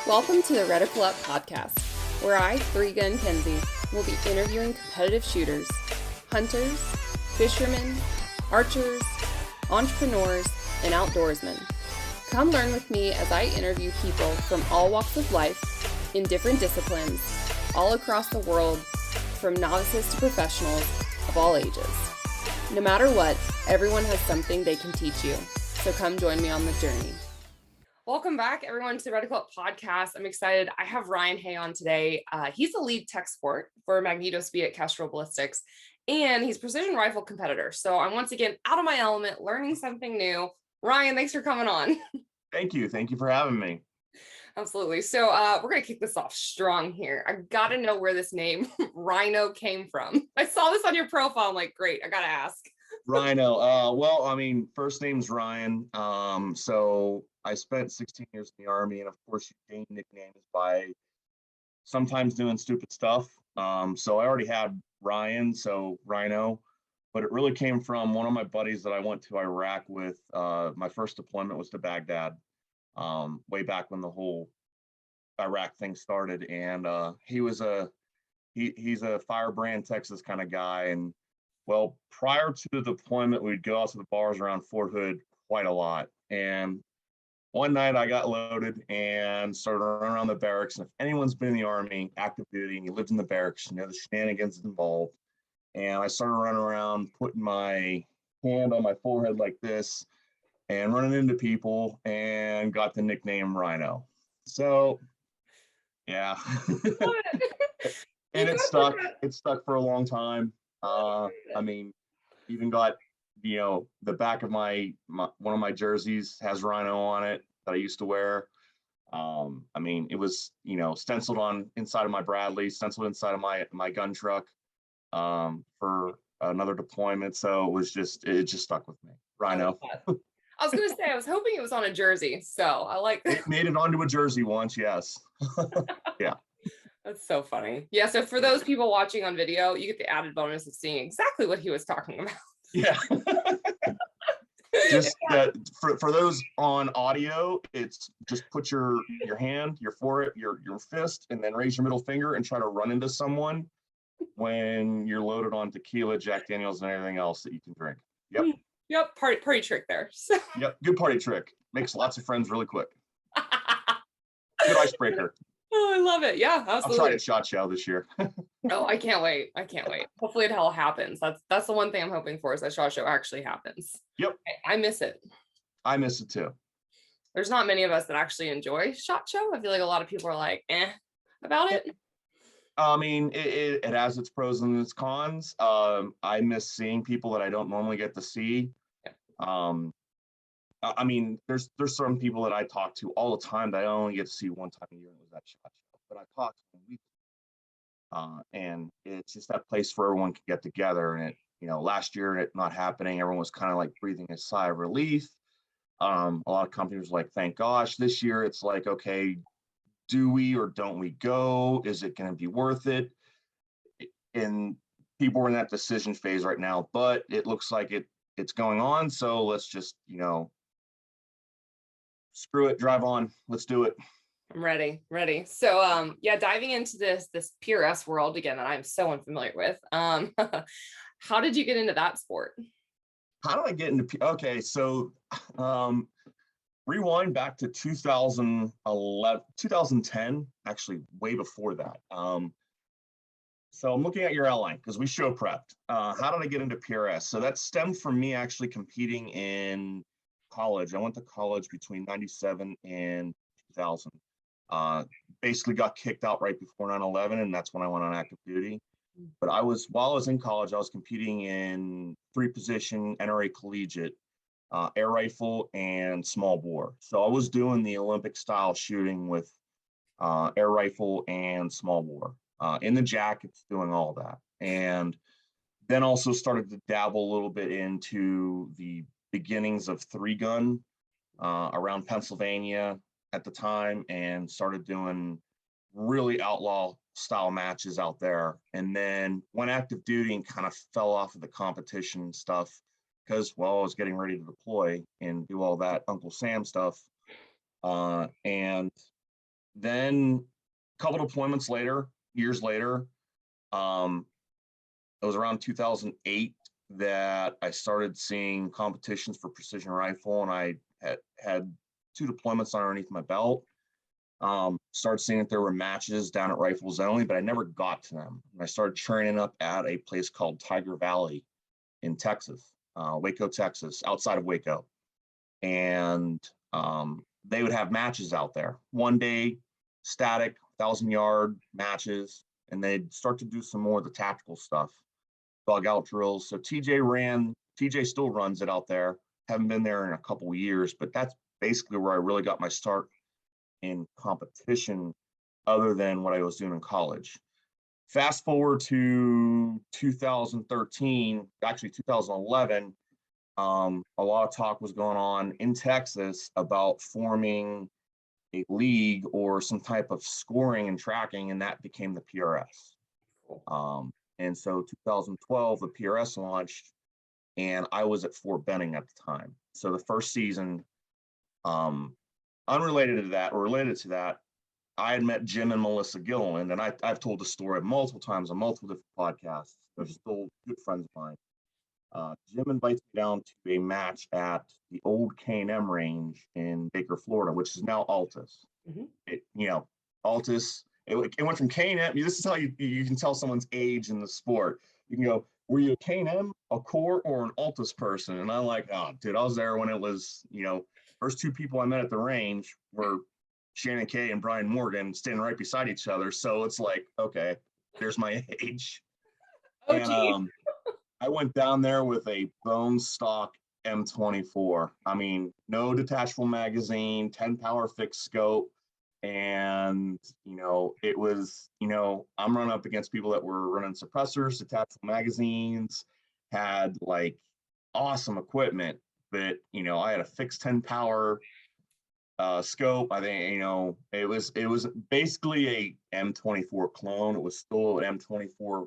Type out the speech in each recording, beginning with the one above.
Welcome to the Reticle Up podcast, where I, 3-Gun Kenzie, will be interviewing competitive shooters, hunters, fishermen, archers, entrepreneurs, and outdoorsmen. Come learn with me as I interview people from all walks of life, in different disciplines, all across the world, from novices to professionals of all ages. No matter what, everyone has something they can teach you, so come join me on the journey. Welcome back, everyone, to the Reticle Up podcast. I'm excited. I have Rhey on today. He's the lead tech support for MagnetoSpeed at Kestrel Ballistics, and he's a precision rifle competitor. So I'm once again out of my element, learning something new. Rhey, thanks for coming on. Thank you. Thank you for having me. Absolutely. So we're going to kick this off strong here. I've got to know where this name Rhino came from. I saw this on your profile. I'm like, great, I got to ask. Rhino. Well, I mean, first name's Ryan. So I spent 16 years in the Army, and of course, you gain nicknames by sometimes doing stupid stuff. So I already had Ryan, so Rhino, but it really came from one of my buddies that I went to Iraq with. My first deployment was to Baghdad, way back when the whole Iraq thing started, and he's a firebrand Texas kind of guy. And well, prior to the deployment, we'd go out to the bars around Fort Hood quite a lot. And one night I got loaded and started running around the barracks. And if anyone's been in the Army, active duty, and you lived in the barracks, you know the shenanigans involved. And I started running around, putting my hand on my forehead like this and running into people, and got the nickname Rhino. So, yeah. And it stuck. It stuck for a long time. I mean, even got, the back of my one of my jerseys has Rhino on it that I used to wear. I mean, it was, stenciled on inside of my Bradley, stenciled inside of my gun truck, for another deployment. So it just stuck with me. Rhino. I was going to say, I was hoping it was on a jersey. So I like that. It made it onto a jersey once. Yes. Yeah. That's so funny. Yeah. So for those people watching on video, you get the added bonus of seeing exactly what he was talking about. Yeah. Just for those on audio, it's just put your hand, your forehead, your fist, and then raise your middle finger and try to run into someone when you're loaded on tequila, Jack Daniels, and everything else that you can drink. Yep. Yep. Party trick there. Yep. Good party trick. Makes lots of friends really quick. Good icebreaker. Oh, I love it. Yeah, absolutely. I'll try it SHOT Show this year. Oh, I can't wait. Hopefully it all happens. That's the one thing I'm hoping for, is that SHOT Show actually happens. Yep. I miss it. I miss it too. There's not many of us that actually enjoy SHOT Show. I feel like a lot of people are like, about it. I mean, it has its pros and its cons. I miss seeing people that I don't normally get to see. I mean, there's some people that I talk to all the time that I only get to see one time a year, and it was that SHOT Show. But I talk to them weekly, and it's just that place where everyone can get together. And last year it not happening, everyone was kind of like breathing a sigh of relief. A lot of companies were like, "Thank gosh." This year it's like, okay, do we or don't we go? Is it going to be worth it? And people are in that decision phase right now. But it looks like it's going on. So let's just screw it, drive on. Let's do it. I'm ready. So, diving into this PRS world again that I'm so unfamiliar with. How did you get into that sport? How did I get into? Okay, so rewind back to 2010, actually way before that. So I'm looking at your outline because we show prepped. How did I get into PRS? So that stemmed from me actually competing in college. I went to college between 97 and 2000. Basically got kicked out right before 9/11, and that's when I went on active duty. But while I was in college, I was competing in 3-position NRA collegiate, air rifle and small bore. So I was doing the Olympic style shooting with air rifle and small bore, in the jackets, doing all that. And then also started to dabble a little bit into the beginnings of 3-gun around Pennsylvania at the time, and started doing really outlaw style matches out there. And then went active duty and kind of fell off of the competition stuff because, well, I was getting ready to deploy and do all that Uncle Sam stuff. And Then a couple deployments later, years later, it was around 2008 that I started seeing competitions for precision rifle, and I had 2 deployments underneath my belt. Started seeing that there were matches down at Rifles Only, but I never got to them. And I started training up at a place called Tiger Valley in Texas, Waco, Texas, outside of Waco. And they would have matches out there. One day, static, 1,000-yard matches, and they'd start to do some more of the tactical stuff, dog out drills. So TJ still runs it out there. Haven't been there in a couple of years, but that's basically where I really got my start in competition other than what I was doing in college. Fast forward to 2013, actually 2011, a lot of talk was going on in Texas about forming a league or some type of scoring and tracking, and that became the PRS. And so 2012, the PRS launched, and I was at Fort Benning at the time. So the first season, unrelated to that, or related to that, I had met Jim and Melissa Gilliland, and I've told the story multiple times on multiple different podcasts. They're still good friends of mine. Jim invites me down to a match at the old K&M range in Baker, Florida, which is now Altus. Mm-hmm. Altus, it went from K&M. This is how you can tell someone's age in the sport. You can go, were you a K&M, a Core, or an Altus person? And I'm like, oh, dude, I was there when it was, first 2 people I met at the range were Shannon Kay and Brian Morgan standing right beside each other. So it's like, okay, there's my age. Oh, and I went down there with a bone stock M24. I mean, no detachable magazine, 10 power fixed scope. And, it was, I'm running up against people that were running suppressors, detachable magazines, had like awesome equipment, but, I had a fixed 10 power scope. I think, it was basically a M24 clone. It was still an M24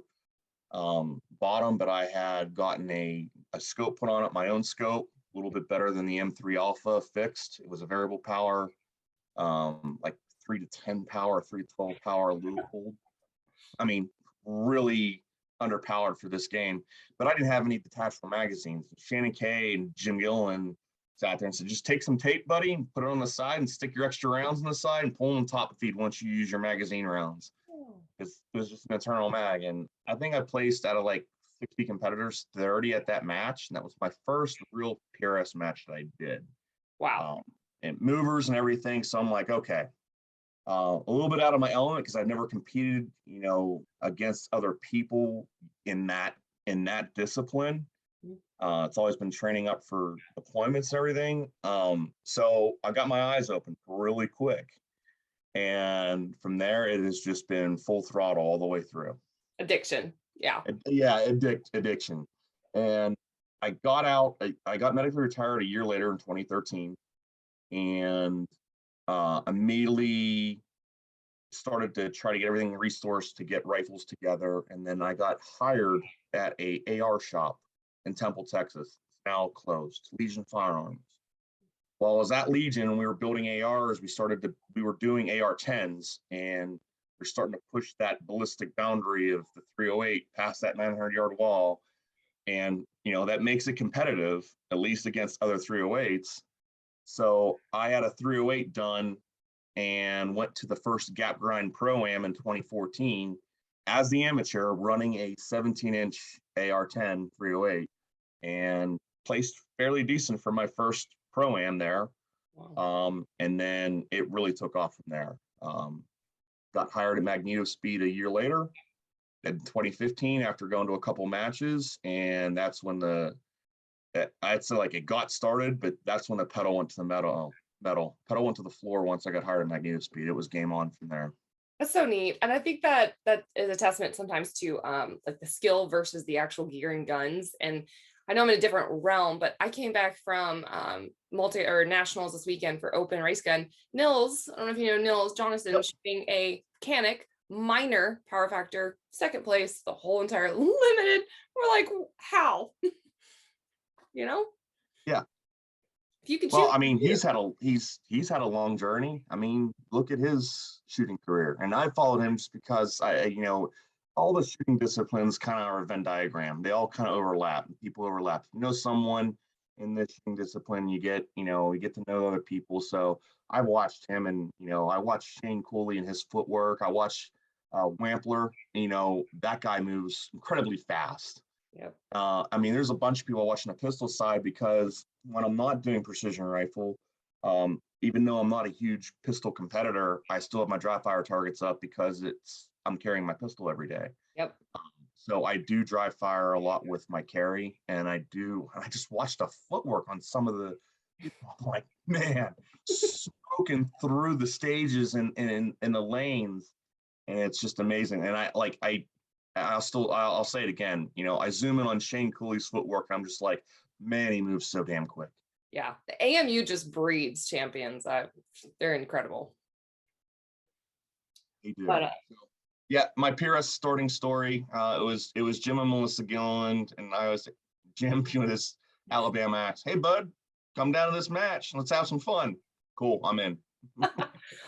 bottom, but I had gotten a scope put on it, my own scope, a little bit better than the M3 Alpha fixed. It was a variable power, like 3 to 10 power, 3 to 12 power Leupold. I mean, really underpowered for this game, but I didn't have any detachable magazines. Shannon Kay and Jim Gillen sat there and said, just take some tape, buddy, and put it on the side and stick your extra rounds on the side and pull them top feed once you use your magazine rounds. It was just an internal mag. And I think I placed out of like 60 competitors, 30 at that match. And that was my first real PRS match that I did. Wow. And movers and everything. So I'm like, okay, a little bit out of my element because I've never competed, against other people in that discipline. It's always been training up for deployments and everything. So I got my eyes open really quick. And from there, it has just been full throttle all the way through. Addiction. Yeah. Addiction. And I got out, I got medically retired a year later in 2013, and immediately started to try to get everything resourced to get rifles together. And then I got hired at a AR shop in Temple, Texas. It's now closed, Legion Firearms. While I was at Legion and we were building ARs, we were doing AR-10s, and we're starting to push that ballistic boundary of the 308 past that 900-yard wall. And, that makes it competitive, at least against other 308s. So I had a 308 done and went to the first Gap Grind Pro-Am in 2014 as the amateur, running a 17-inch AR-10 308, and placed fairly decent for my first Pro-Am there. Wow. And then it really took off from there. Got hired at MagnetoSpeed a year later in 2015 after going to a couple matches, and that's when I'd say like it got started, but that's when the pedal went to the metal. Pedal went to the floor once I got hired at MagnetoSpeed. It was game on from there. That's so neat. And I think that is a testament sometimes to like the skill versus the actual gear and guns. And I know I'm in a different realm, but I came back from nationals this weekend for open race gun. Nils, I don't know if you know Nils Jonathan, yep. Shooting a Canic minor power factor, second place, the whole entire limited. We're like, how? Yeah. If you could Well, choose, I mean, he's had a long journey. I mean, look at his shooting career, and I followed him just because all the shooting disciplines kind of are a Venn diagram. They all kind of overlap. People overlap. You know, someone in this shooting discipline, you get to know other people. So I watched him, and I watched Shane Cooley and his footwork. I watched Wampler. That guy moves incredibly fast. Yep. I mean, there's a bunch of people watching the pistol side because when I'm not doing precision rifle, even though I'm not a huge pistol competitor, I still have my dry fire targets up because I'm carrying my pistol every day. Yep. So I do dry fire a lot with my carry, and I just watched the footwork on some of the people. I'm like, man, smoking through the stages and in the lanes, and it's just amazing. And I'll say it again. I zoom in on Shane Cooley's footwork, and I'm just like, man, he moves so damn quick. Yeah, the AMU just breeds champions. They're incredible. They do. But yeah, my PRS starting story. It was Jim and Melissa Gilland, and I was Jim with his Alabama accent. Hey, bud, come down to this match. Let's have some fun. Cool, I'm in.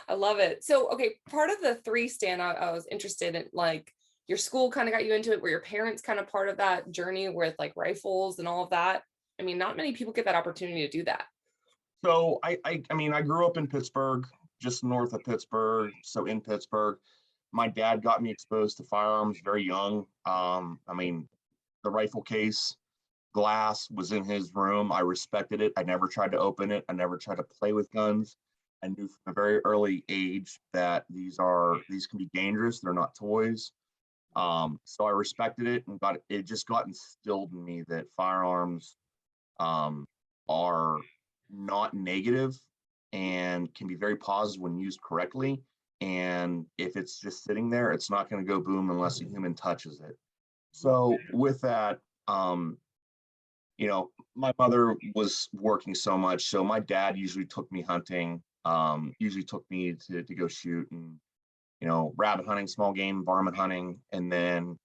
I love it. So, okay, part of the 3 stand I was interested in, like, your school kind of got you into it. Were your parents kind of part of that journey with like rifles and all of that? I mean, not many people get that opportunity to do that. So I mean, I grew up in Pittsburgh, just north of Pittsburgh. So in Pittsburgh, my dad got me exposed to firearms very young. I mean, the rifle case glass was in his room. I respected it. I never tried to open it. I never tried to play with guns. I knew from a very early age that these can be dangerous. They're not toys. So I respected it and it just got instilled in me that firearms are not negative and can be very positive when used correctly. And if it's just sitting there, it's not going to go boom unless a human touches it. So with that, my mother was working so much. So my dad usually took me hunting, usually took me to go shoot and, rabbit hunting, small game, varmint hunting. And then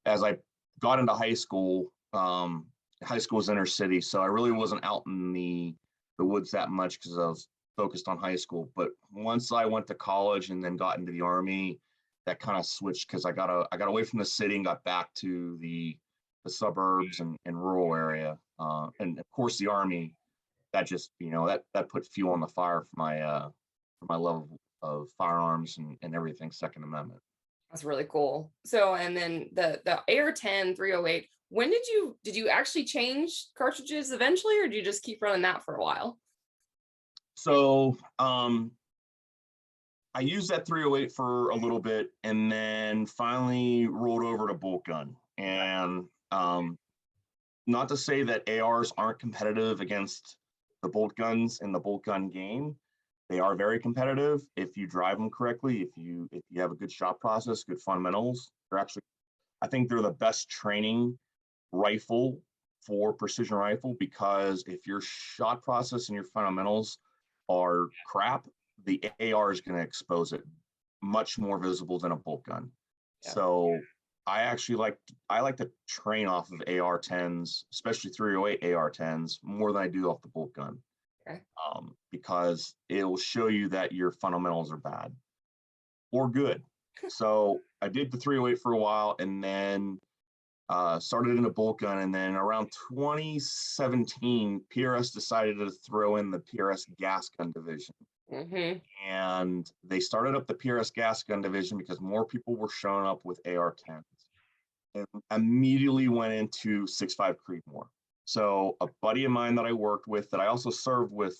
as I got into high school was inner city. So I really wasn't out in the woods that much because I was focused on high school. But once I went to college and then got into the Army, that kind of switched because I got away from the city and got back to the suburbs and rural area. And of course the Army, that just, that put fuel on the fire for my love of firearms and everything Second Amendment. That's really cool. So, and then the AR-10 308, when did you actually change cartridges eventually, or do you just keep running that for a while? So I used that 308 for a little bit and then finally rolled over to bolt gun. And not to say that ARs aren't competitive against the bolt guns in the bolt gun game. They are very competitive if you drive them correctly, if you have a good shot process, good fundamentals. I think they're the best training rifle for precision rifle, because if your shot process and your fundamentals are crap, the AR is going to expose it much more visible than a bolt gun. Yeah. So I like to train off of AR-10s, especially 308 AR-10s, more than I do off the bolt gun. Okay. Because it will show you that your fundamentals are bad or good. So I did the 308 for a while and then started in a bolt gun. And then around 2017, PRS decided to throw in the PRS gas gun division. Mm-hmm. And they started up the PRS gas gun division because more people were showing up with AR-10s. And immediately went into 6.5 Creedmoor. So a buddy of mine that I worked with, that I also served with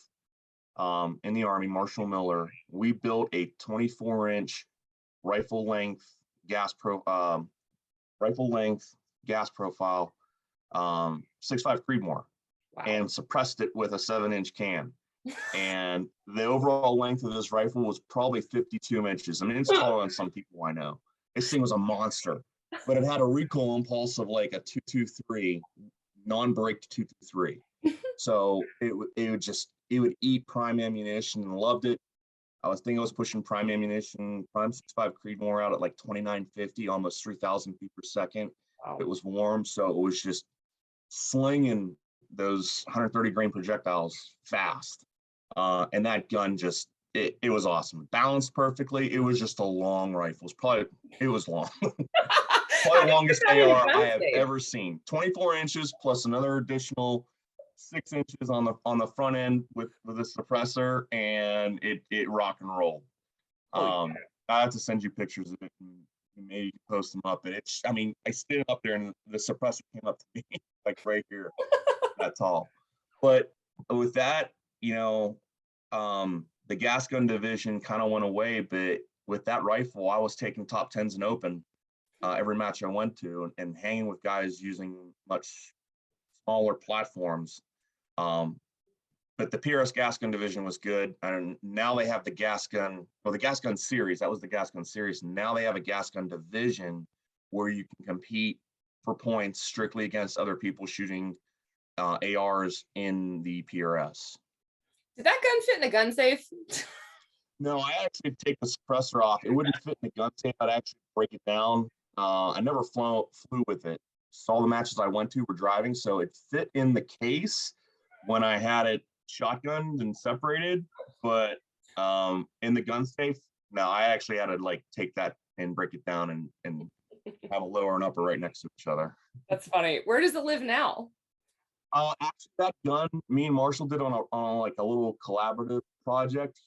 in the Army, Marshall Miller, we built a 24-inch rifle length gas profile, 6.5 Creedmoor. Wow. And suppressed it with a 7-inch can. And the overall length of this rifle was probably 52 inches. I mean, it's taller than some people I know. This thing was a monster, but it had a recoil impulse of like a 223, non-braked 223. So it would eat prime ammunition, and loved it. I was pushing prime ammunition, prime 6.5 Creedmoor out at like 2950, almost 3,000 feet per second. Wow. It was warm, so it was just slinging those 130 grain projectiles fast. And that gun just, it was awesome. Balanced perfectly. It was just a long rifle. It was long. Probably the longest AR I have ever seen. 24 inches plus another additional 6 inches on the front end with the suppressor, and it rock and rolled. I have to send you pictures of it, and maybe you can post them up. And I stood up there, and the suppressor came up to me like right here, that tall. But with that, the gas gun division kind of went away. But with that rifle, I was taking top 10s in open every match I went to, and hanging with guys using much smaller platforms. But the PRS gas gun division was good. And now they have the gas gun series. That was the gas gun series. Now they have a gas gun division where you can compete for points strictly against other people shooting ARs in the PRS. Did that gun fit in a gun safe? No, I actually take the suppressor off. It wouldn't fit in the gun safe. I'd actually break it down. I never flew with it. So all the matches I went to were driving, so it fit in the case when I had it shotgunned and separated. But in the gun safe, no, I actually had to take that and break it down and have a lower and upper right next to each other. That's funny. Where does it live now? Actually, that gun, me and Marshall did on a little collaborative project.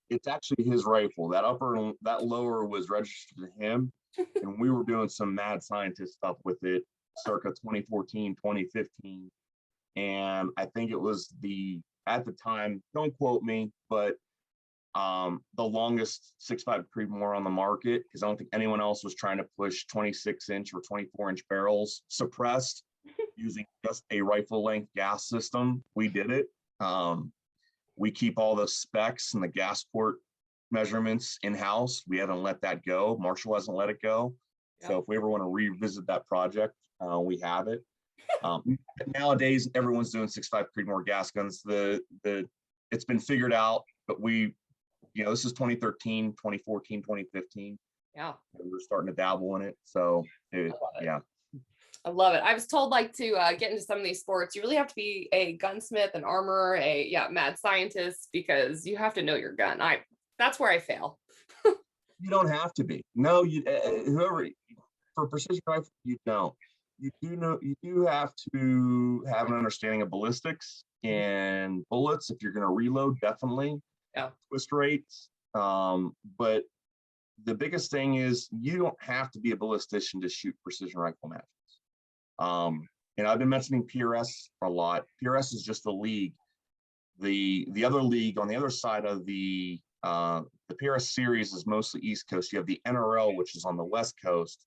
It's actually his rifle. That upper and that lower was registered to him, and we were doing some mad scientist stuff with it circa 2014, 2015. And I think it was at the time, don't quote me, but the longest 6.5 Creedmoor on the market, because I don't think anyone else was trying to push 26-inch or 24-inch barrels suppressed using just a rifle length gas system. We did it. We keep all the specs and the gas port measurements in-house. We haven't let that go. Marshall hasn't let it go. Yep. So if we ever want to revisit that project, we have it. Nowadays, everyone's doing 6.5 Creedmoor gas guns. It's been figured out, but this is 2013, 2014, 2015. Yeah. We're starting to dabble in it. So yeah. I love it. I was told to get into some of these sports, you really have to be a gunsmith, an armorer, mad scientist, because you have to know your gun. That's where I fail. You don't have to be. No, whoever for precision rifle, you don't. You do have to have an understanding of ballistics and bullets if you're going to reload, definitely. Yeah. Twist rates. But the biggest thing is you don't have to be a ballistician to shoot precision rifle matches. And I've been mentioning PRS a lot. PRS is just a league. The other league on the other side of the PRS series is mostly East Coast. You have the NRL, which is on the West Coast,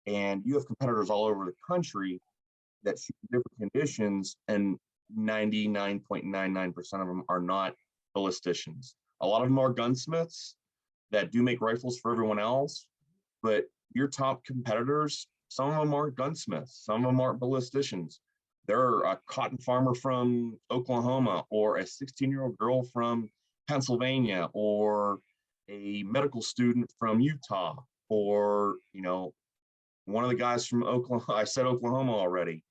and you have competitors all over the country that shoot in different conditions, and 99.99% of them are not ballisticians. A lot of them are gunsmiths that do make rifles for everyone else, but your top competitors, some of them aren't gunsmiths, some of them aren't ballisticians. They're a cotton farmer from Oklahoma, or a 16-year-old girl from Pennsylvania, or a medical student from Utah, or one of the guys from Oklahoma. I said Oklahoma already,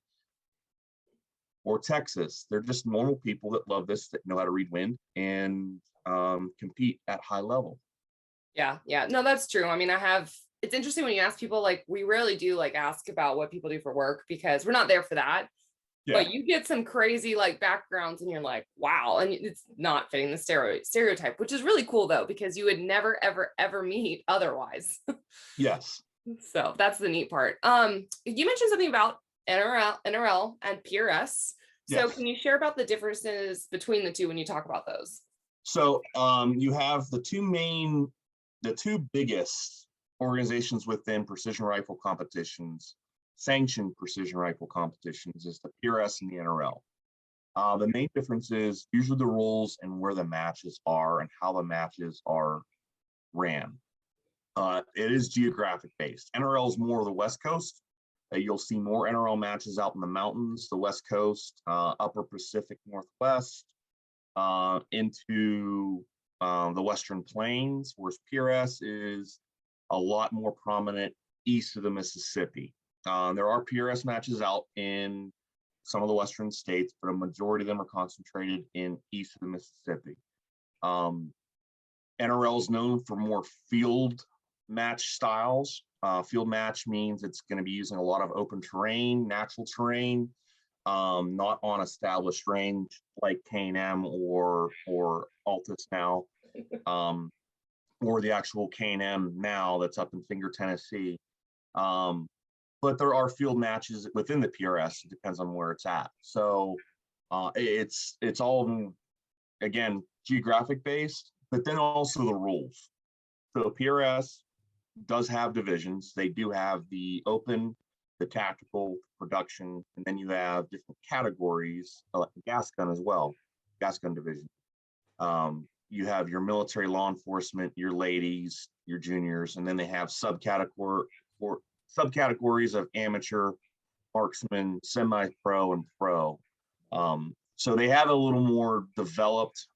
or Texas. They're just normal people that love this, that know how to read wind and compete at high level. Yeah. No, that's true. It's interesting when you ask people, we rarely do ask about what people do for work, because we're not there for that. Yeah. But you get some crazy backgrounds, and you're like, wow. And it's not fitting the stereotype, which is really cool though, because you would never, ever, ever meet otherwise. Yes. So that's the neat part. You mentioned something about NRL and PRS. So yes. Can you share about the differences between the two when you talk about those? So you have the two biggest organizations within precision rifle competitions, sanctioned precision rifle competitions, is the PRS and the NRL. The main difference is usually the rules and where the matches are and how the matches are ran. It is geographic based. NRL is more of the West Coast. You'll see more NRL matches out in the mountains, the West Coast, Upper Pacific Northwest, into the Western Plains, whereas PRS is a lot more prominent east of the Mississippi. There are PRS matches out in some of the western states, but a majority of them are concentrated in east of the Mississippi. NRL is known for more field match styles. Field match means it's going to be using a lot of open terrain, natural terrain, not on established range like K&M or Altus now, or the actual K&M now that's up in Finger, Tennessee. But there are field matches within the PRS. It depends on where it's at. So it's all, again, geographic based, but then also the rules. So PRS does have divisions. They do have the open, the tactical, production, and then you have different categories, like gas gun as well, gas gun division. You have your military law enforcement, your ladies, your juniors, and then they have subcategories of amateur, marksman, semi-pro, and pro. So they have a little more developed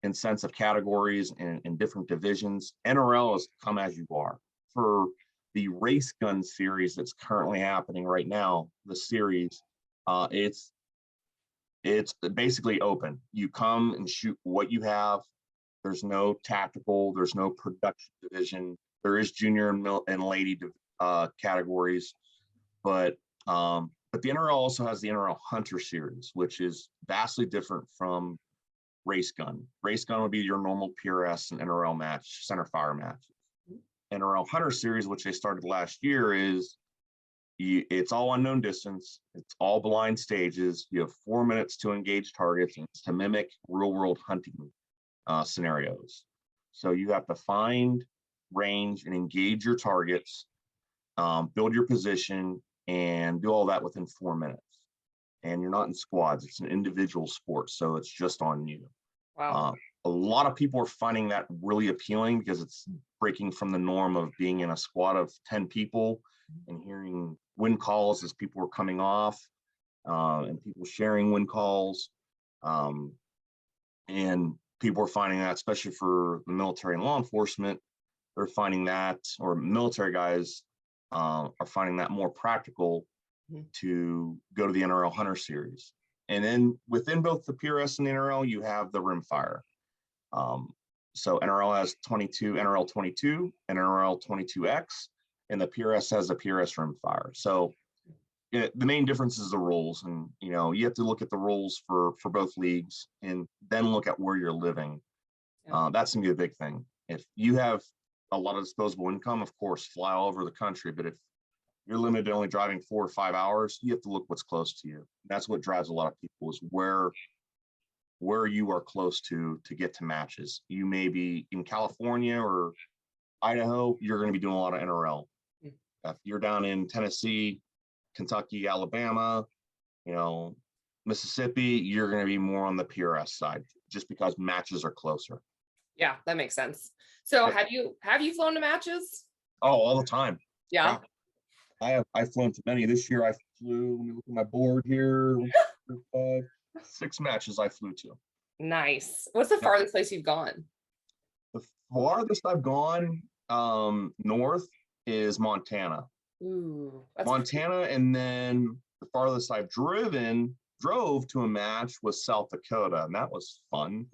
in sense of categories and different divisions. NRL has come as you are. For the race gun series that's currently happening right now, the series, it's basically open. You come and shoot what you have. There's no tactical, there's no production division. There is junior and lady categories, but the NRL also has the NRL Hunter Series, which is vastly different from race gun. Race gun would be your normal PRS and NRL match, center fire matches. NRL Hunter Series, which they started last year, it's all unknown distance. It's all blind stages. You have 4 minutes to engage targets, and it's to mimic real world hunting scenarios. So you have to find, range, and engage your targets, build your position, and do all that within 4 minutes. And you're not in squads. It's an individual sport, so it's just on you. Wow. A lot of people are finding that really appealing because it's breaking from the norm of being in a squad of 10 people and hearing wind calls as people are coming off, and people sharing wind calls. And people are finding that, especially for the military and law enforcement, they're finding that, or military guys are finding that more practical to go to the NRL Hunter Series. And then within both the PRS and the NRL, you have the rimfire. So NRL has 22, NRL 22, and NRL 22X, and the PRS has a PRS rimfire. So the main difference is the rules, and you have to look at the rules for both leagues, and then look at where you're living. That's gonna be a big thing. If you have a lot of disposable income, of course, fly all over the country. But if you're limited to only driving 4 or 5 hours, you have to look what's close to you. That's what drives a lot of people, is where you are close to get to matches. You may be in California or Idaho, you're going to be doing a lot of NRL. If you're down in Tennessee, Kentucky, Alabama, Mississippi, you're going to be more on the PRS side, just because matches are closer. Yeah, that makes sense. So have you flown to matches? Oh, all the time. Yeah. I've flown to many. This year I flew, let me look at my board here, 6 matches I flew to. Nice. What's the farthest place you've gone? The farthest I've gone north is Montana. Ooh, Montana, and then the farthest I've drove to a match was South Dakota, and that was fun.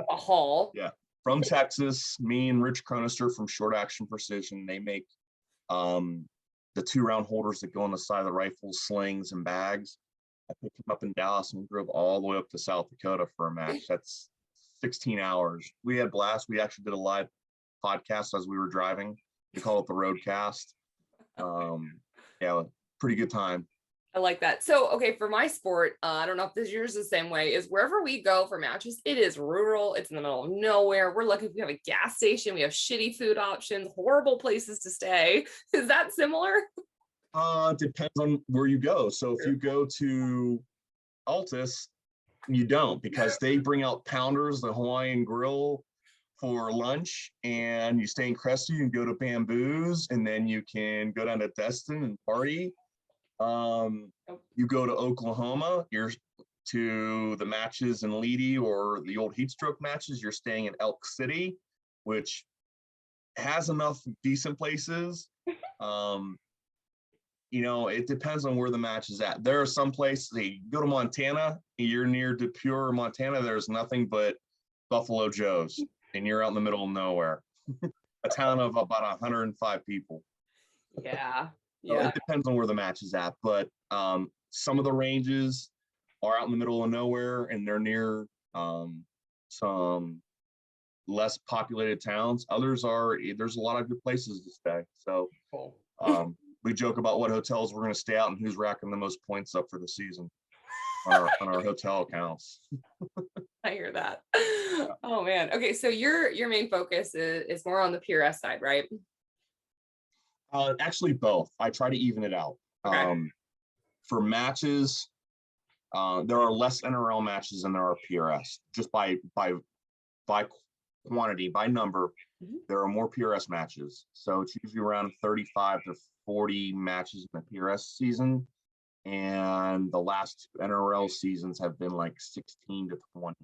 A haul. Yeah. From Texas, me and Rich Cronister from Short Action Precision, they make the 2-round holders that go on the side of the rifles, slings, and bags. I picked them up in Dallas and drove all the way up to South Dakota for a match. That's 16 hours. We had blast. We actually did a live podcast as we were driving. We call it the Roadcast. Yeah, pretty good time. I like that. So, okay, for my sport, I don't know if this yours is the same way, is wherever we go for matches, it is rural. It's in the middle of nowhere. We're lucky we have a gas station. We have shitty food options, horrible places to stay. Is that similar? Depends on where you go. So if you go to Altus, you don't, because they bring out Pounders, the Hawaiian grill, for lunch, and you stay in Cresty and go to Bamboo's, and then you can go down to Destin and party. You go to Oklahoma, you're to the matches in Leedy or the old heat stroke matches, you're staying in Elk City, which has enough decent places. it depends on where the match is at. There are some places, you go to Montana, you're near DePure, Montana, there's nothing but Buffalo Joes, and you're out in the middle of nowhere. A town of about 105 people. Yeah. So Yeah. it depends on where the match is at, but some of the ranges are out in the middle of nowhere, and they're near some less populated towns. Others there's a lot of good places to stay. So Cool. we joke about what hotels we're going to stay out and who's racking the most points up for the season on our hotel accounts. I hear that. Oh man. Okay, so your main focus is more on the PRS side, right? Actually, both. I try to even it out. Okay. For matches, there are less NRL matches than there are PRS. Just by quantity, by number, there are more PRS matches. So it's usually around 35 to 40 matches in the PRS season, and the last two NRL seasons have been like 16 to 20.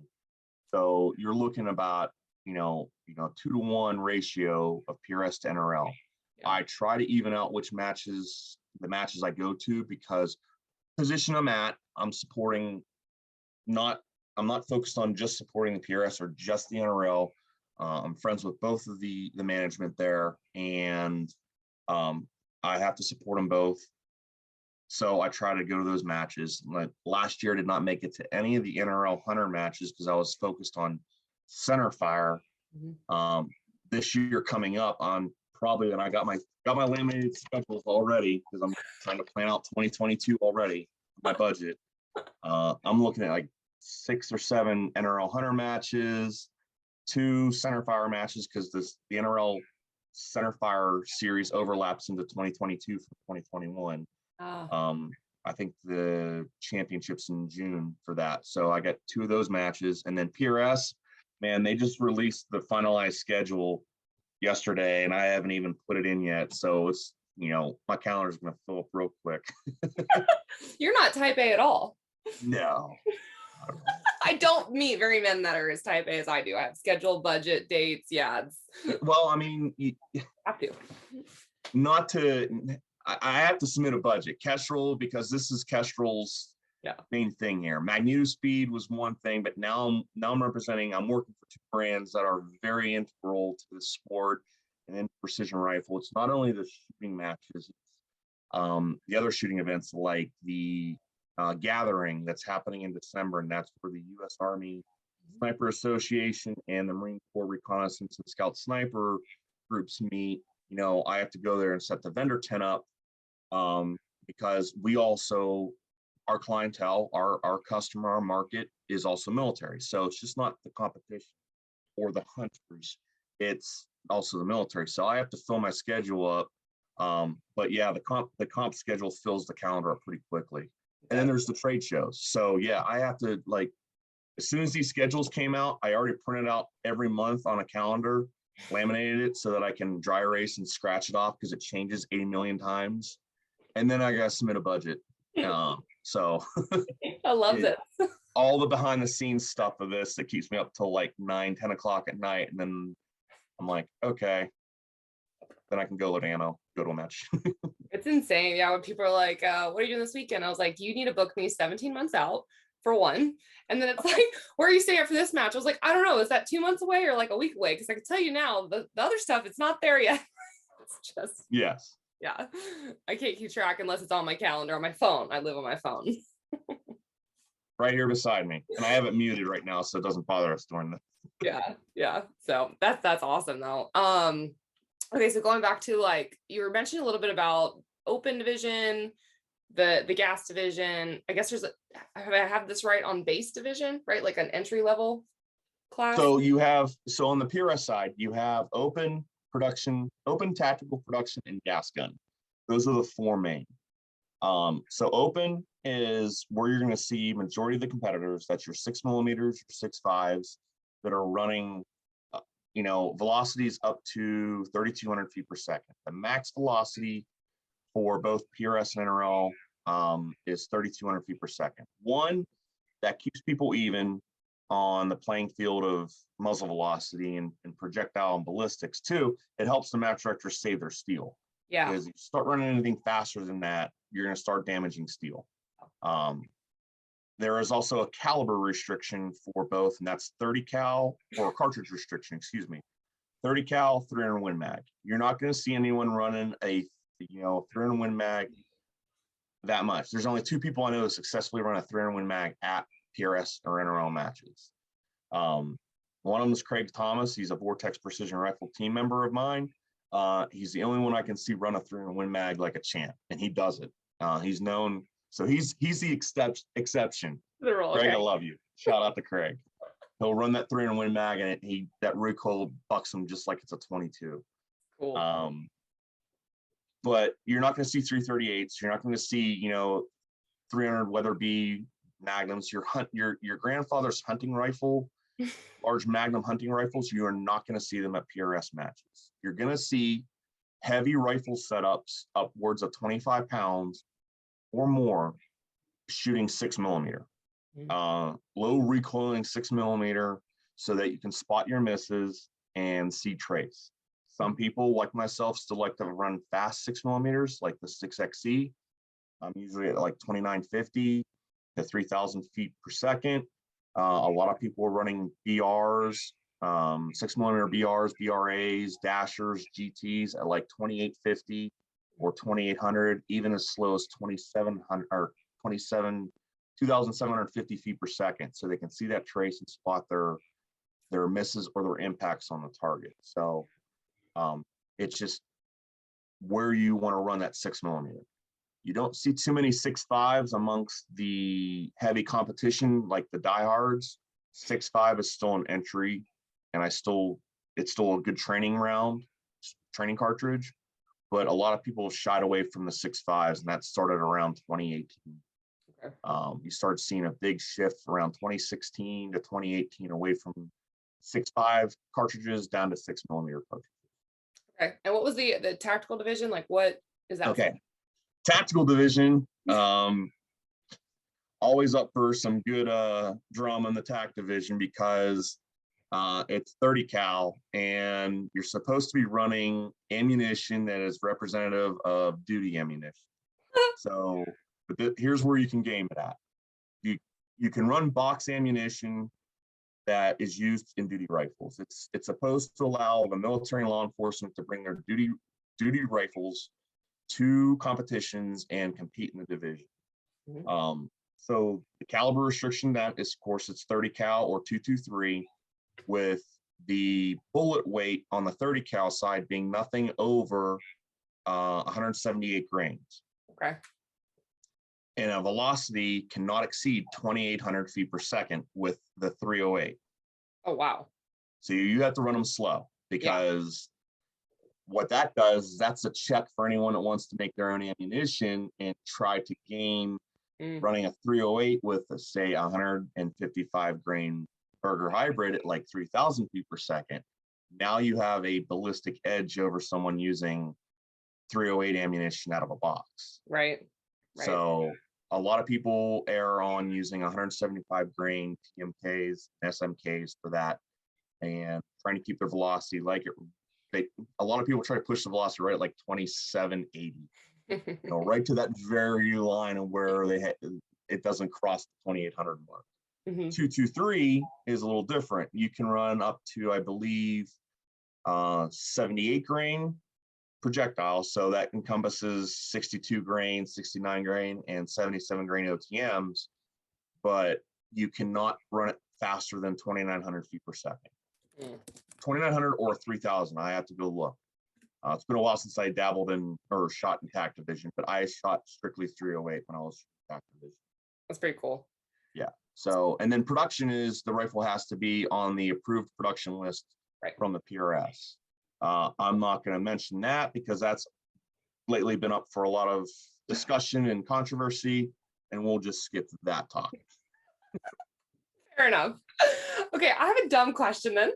So you're looking about 2-to-1 ratio of PRS to NRL. Yeah. I try to even out the matches I go to, because position I'm at, I'm not focused on just supporting the PRS or just the NRL. I'm friends with both of the management there, and I have to support them both. So I try to go to those matches. Like last year, I did not make it to any of the NRL Hunter matches because I was focused on center fire. This year coming up, I'm probably, and I got my laminated schedules already because I'm trying to plan out 2022 already, my budget. I'm looking at like 6 or 7 NRL Hunter matches, 2 center fire matches, because the NRL center fire series overlaps into 2022 from 2021. I think the championship's in June for that. So I got 2 of those matches. And then PRS, man, they just released the finalized schedule yesterday, and I haven't even put it in yet. So it's, my calendar's going to fill up real quick. You're not type A at all. No. I don't meet very many that are as type A as I do. I have scheduled budget dates. Yeah. Well, I mean, you have to. I have to submit a budget. Kestrel, because this is Kestrel's main thing here. MagnetoSpeed was one thing, but now I'm working for 2 brands that are very integral to the sport and then precision rifle. It's not only the shooting matches, the other shooting events like the gathering that's happening in December, and that's where the U.S. Army Sniper Association and the Marine Corps Reconnaissance and Scout Sniper groups meet. I have to go there and set the vendor tent up, because we also, our clientele, our customer, our market is also military. So it's just not the competition or the hunters, it's also the military. So I have to fill my schedule up. But yeah, the comp schedule fills the calendar up pretty quickly. And then there's the trade shows. So yeah, I have to, like, as soon as these schedules came out, I already printed out every month on a calendar, laminated it so that I can dry erase and scratch it off because it changes 80 million times. And then I got to submit a budget. So I love this. All the behind the scenes stuff of this that keeps me up till like 9, 10 o'clock at night. And then I'm like, okay, then I can go to a match. It's insane. Yeah. When people are like, what are you doing this weekend? I was like, you need to book me 17 months out for one. And then it's like, where are you staying at for this match? I was like, I don't know. Is that 2 months away or like a week away? Because I can tell you now, the other stuff, it's not there yet. It's just, yes. Yeah. I can't keep track unless it's on my calendar on my phone. I live on my phone. Right here beside me. And I have it muted right now, so it doesn't bother us during this. Yeah. So that's awesome though. Okay, so going back to, like, you were mentioning a little bit about open division, the gas division. I guess I have this right, on base division, right? Like an entry level class. So on the PRS side, you have open production, open tactical production, and gas gun. Those are the 4 main. So open is where you're going to see majority of the competitors. That's your 6mm, your 6.5s that are running, velocities up to 3,200 feet per second. The max velocity for both PRS and NRL is 3,200 feet per second. One, that keeps people even on the playing field of muzzle velocity and projectile and ballistics. 2, it helps the match directors save their steel. Yeah. Because if you start running anything faster than that, you're going to start damaging steel. There is also a caliber restriction for both, and that's 30 cal, or cartridge restriction, excuse me. 30 cal, 300 Win Mag. You're not going to see anyone running a 300 Win Mag that much. There's only 2 people I know that successfully run a 300 Win Mag at PRS or NRL matches. One of them is Craig Thomas. He's a Vortex Precision Rifle team member of mine. He's the only one I can see run a 300 Win Mag like a champ, and he does it. He's known, so he's the exception. Craig, I love you. Shout out to Craig. He'll run that 300 Win Mag, and that recoil bucks him just like it's a 22. Cool. But you're not going to see 338s. You're not going to see 300 Weatherby Magnums. Your grandfather's hunting rifle, large Magnum hunting rifles. You are not going to see them at PRS matches. You're going to see heavy rifle setups upwards of 25 pounds or more shooting 6mm. Low recoiling 6mm so that you can spot your misses and see trace. Some people, like myself, still like to run fast 6mm, like the 6XC. I'm usually at like 2950 to 3000 feet per second. A lot of people are running BRs, 6mm BRs, BRAs, Dashers, GTs at like 2850 or 2800, even as slow as 2700 or 2,750 feet per second, so they can see that trace and spot their misses or their impacts on the target. So it's just where you want to run that 6mm. You don't see too many 6.5s amongst the heavy competition, like the diehards. 6.5 is still an entry, and it's still a good training cartridge. But a lot of people shied away from the 6.5s, and that started around 2018. Okay. You start seeing a big shift around 2016 to 2018 away from 6.5 cartridges down to 6mm cartridges. Okay. And what was the tactical division? Like, what is that? Okay. Tactical division, always up for some good drama in the tac division because it's 30 cal and you're supposed to be running ammunition that is representative of duty ammunition. So here's where you can game it at. You can run box ammunition that is used in duty rifles. It's supposed to allow the military and law enforcement to bring their duty rifles to competitions and compete in the division. Mm-hmm. So the caliber restriction that is, of course, it's 30 cal or 223, with the bullet weight on the 30 cal side being nothing over 178 grains. Okay. And a velocity cannot exceed 2,800 feet per second with the 308. Oh, wow. So you have to run them slow because what that does is that's a check for anyone that wants to make their own ammunition and try to gain running a 308 with a, say, 155 grain Burger hybrid at like 3,000 feet per second. Now you have a ballistic edge over someone using 308 ammunition out of a box. Right. So a lot of people err on using 175 grain TMKs, SMKs for that, and trying to keep their velocity like it. A lot of people try to push the velocity right at like 2780, right to that very line of where it doesn't cross the 2800 mark. 223 is a little different. You can run up to, I believe, 78 grain projectiles. So that encompasses 62 grain, 69 grain, and 77 grain OTMs, but you cannot run it faster than 2,900 feet per second. 2,900 or 3,000. I have to go look. It's been a while since I dabbled in or shot in TAC division, but I shot strictly 308 when I was TAC division. That's pretty cool. Yeah. So, and then production is the rifle has to be on the approved production list from the PRS. I'm not going to mention that because that's lately been up for a lot of discussion and controversy, and we'll just skip that topic. Fair enough. Okay, I have a dumb question then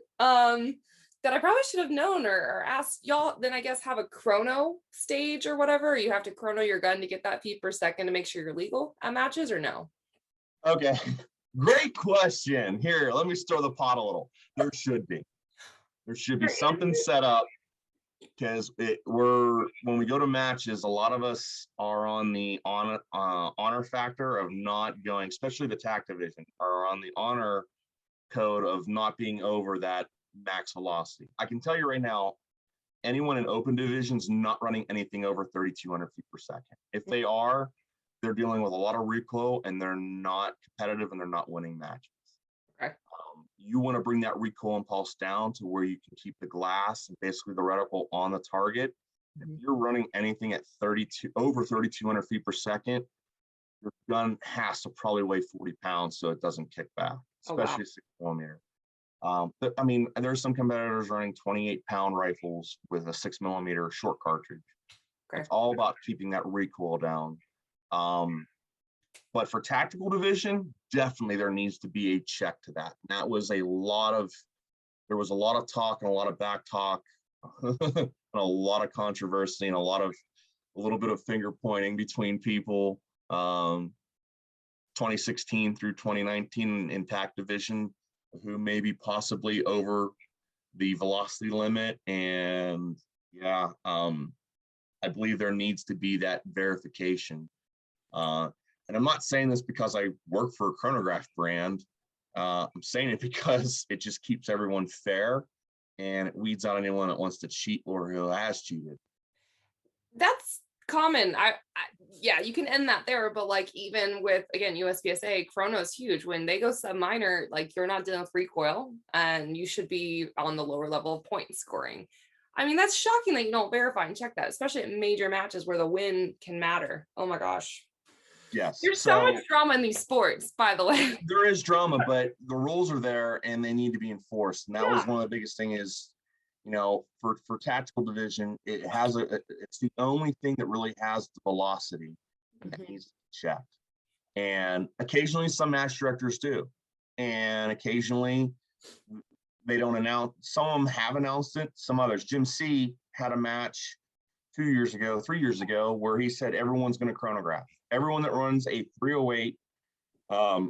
that I probably should have known or asked y'all. Then I guess have a chrono stage or whatever. You have to chrono your gun to get that feet per second to make sure you're legal at matches, or no? Okay, great question. Here, let me stir the pot a little. There should be something set up because when we go to matches, a lot of us are on the honor factor of not going, especially the TAC division, are on the honor code of not being over that max velocity. I can tell you right now, anyone in open divisions not running anything over 3,200 feet per second. If they are, they're dealing with a lot of recoil and they're not competitive and they're not winning matches. Okay. You want to bring that recoil impulse down to where you can keep the glass and basically the reticle on the target. Mm-hmm. If you're running anything at over 3,200 feet per second, your gun has to probably weigh 40 pounds so it doesn't kick back, especially 6mm. But I mean, there's some competitors running 28-pound rifles with a 6mm short cartridge. Okay. It's all about keeping that recoil down. But for tactical division, definitely there needs to be a check to that. And that was there was a lot of talk and a lot of back talk and a lot of controversy and a little bit of finger pointing between people. 2016 through 2019 in TAC division, who may be possibly over the velocity limit. And yeah, I believe there needs to be that verification. And I'm not saying this because I work for a chronograph brand. I'm saying it because it just keeps everyone fair and it weeds out anyone that wants to cheat or who has cheated. That's common. Yeah, you can end that there, but like even with, again, USPSA, chrono's huge. When they go sub minor, like you're not dealing with recoil and you should be on the lower level of point scoring. I mean, that's shocking that you don't verify and check that, especially at major matches where the win can matter. Oh my gosh. Yes. There's so much drama in these sports, by the way. There is drama, but the rules are there and they need to be enforced. And that was one of the biggest thing is, you know, for tactical division, it's the only thing that really has the velocity that needs to be checked. And occasionally some match directors do. And occasionally they don't announce. Some of them have announced it, some others. Jim C had a match 3 years ago, where he said everyone's going to chronograph. Everyone that runs a 308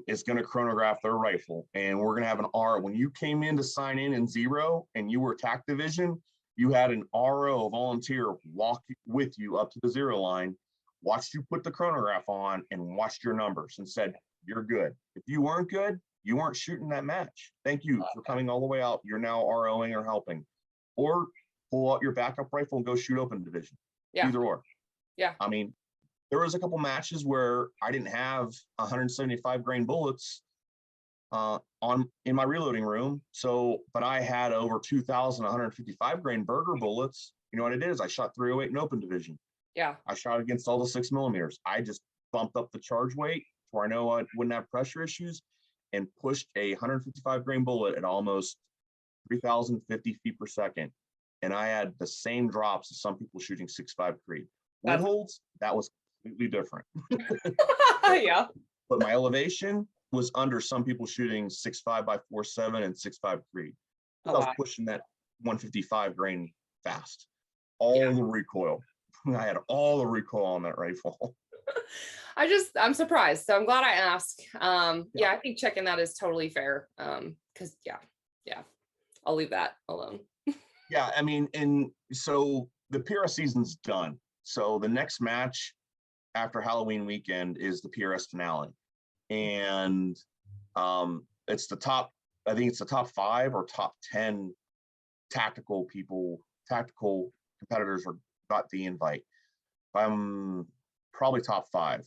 is going to chronograph their rifle. And we're going to have an R. When you came in to sign in 0 and you were TAC division, you had an RO volunteer walk with you up to the 0 line, watched you put the chronograph on and watched your numbers and said, you're good. If you weren't good, you weren't shooting that match. Thank you for coming all the way out. You're now ROing or helping. Or pull out your backup rifle and go shoot open division. Yeah. Either or. Yeah. I mean, there was a couple matches where I didn't have 175 grain bullets in my reloading room. But I had over 2,155 grain burger bullets. You know what I did is I shot 308 in open division. Yeah. I shot against all the 6mm. I just bumped up the charge weight where I know I wouldn't have pressure issues and pushed a 155 grain bullet at almost 3,050 feet per second. And I had the same drops as some people shooting 6.5 Creed. Woodholds, that was completely different. Yeah. But my elevation was under some people shooting 6.5 by 4.7 and 6.5 Creed. I was pushing that 155 grain fast. All the recoil. I had all the recoil on that rifle. I'm surprised. So I'm glad I asked. I think checking that is totally fair. Because I'll leave that alone. Yeah, I mean, and so the PRS season's done. So the next match after Halloween weekend is the PRS finale. And it's the top 5 or top 10 tactical competitors got the invite. Probably top 5.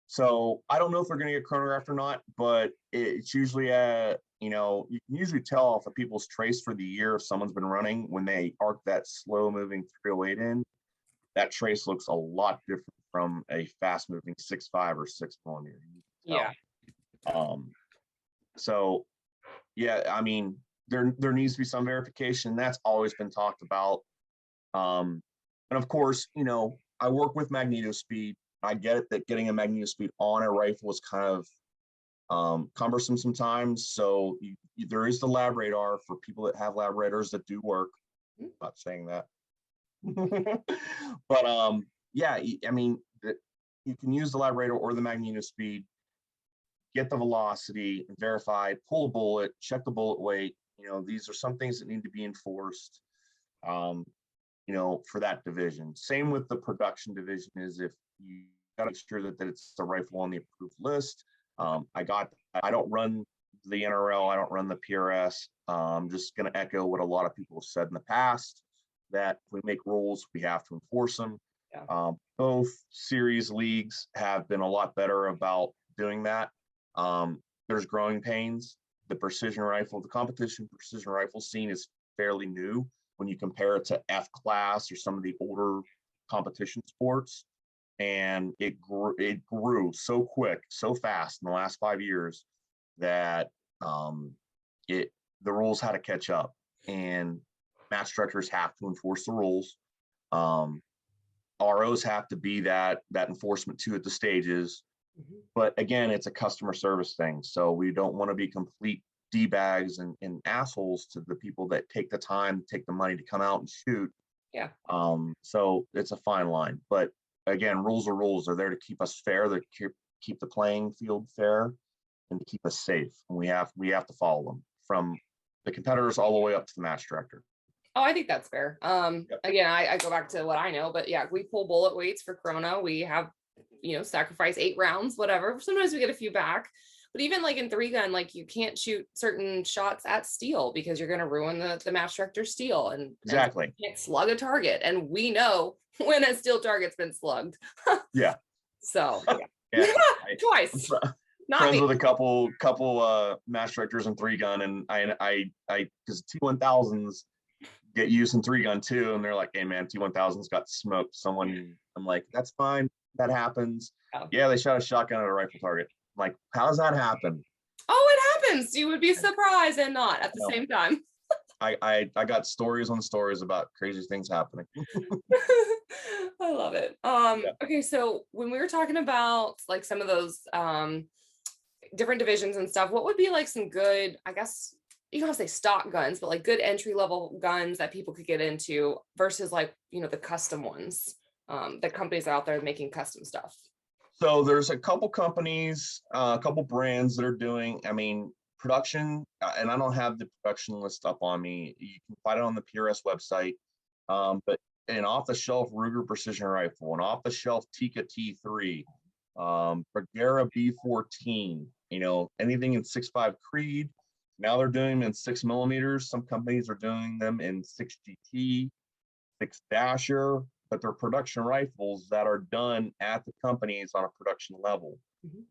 So I don't know if they're going to get chronographed or not, but it's usually you can usually tell off of people's trace for the year if someone's been running when they arc that slow moving 308 in. That trace looks a lot different from a fast moving 6.5 or 6mm. Yeah. So yeah, I mean, there needs to be some verification. That's always been talked about. And of course, I work with MagnetoSpeed. I get it that getting a MagnetoSpeed on a rifle is kind of cumbersome sometimes. So there is the lab radar for people that have lab radars that do work. I'm not saying that. But I mean, you can use the lab radar or the MagnetoSpeed, get the velocity, verify, pull a bullet, check the bullet weight. These are some things that need to be enforced. for that division. Same with the production division is if you got to make sure that it's the rifle on the approved list. I don't run the NRL, I don't run the PRS. I'm just going to echo what a lot of people have said in the past, that if we make rules, we have to enforce them. Yeah. Both series leagues have been a lot better about doing that. There's growing pains. The competition precision rifle scene is fairly new when you compare it to F class or some of the older competition sports. And it grew so quick, so fast in the last 5 years that the rules had to catch up, and match directors have to enforce the rules. ROs have to be that enforcement too at the stages. But again, it's a customer service thing. So we don't want to be complete D-bags and assholes to the people that take the time, take the money to come out and shoot. Yeah. So it's a fine line. But again, rules are rules. They're there to keep us fair, to keep the playing field fair, and to keep us safe. And we have to follow them, from the competitors all the way up to the match director. Oh, I think that's fair. Yep. Again, I go back to what I know, but yeah, we pull bullet weights for chrono. We have, sacrifice 8 rounds, whatever. Sometimes we get a few back, but even like in 3-gun, like you can't shoot certain shots at steel because you're going to ruin the match director's steel, and exactly, you can't slug a target. And we know when a steel target's been slugged. Yeah. So yeah. Twice. Not friends me. with a couple match directors in 3-gun, and I because T1000s get used in 3-gun too, and they're like, hey man, T1000s got smoked. I'm like, that's fine, that happens. Yeah, they shot a shotgun at a rifle target. I'm like, how does that happen? Oh, it happens. You would be surprised and not at the same time. I got stories on stories about crazy things happening. I love it. Okay, so when we were talking about like some of those different divisions and stuff, what would be like some good, I guess you don't have to say stock guns, but like good entry level guns that people could get into versus like, the custom ones, the companies out there making custom stuff? So there's a couple companies, a couple brands that are doing, production, and I don't have the production list up on me. You can find it on the PRS website. But an off-the-shelf Ruger precision rifle, an off-the-shelf Tikka T3, Bergara B14, anything in 6.5 Creed. Now they're doing them in 6mm. Some companies are doing them in 6GT, 6 Dasher, but they're production rifles that are done at the companies on a production level.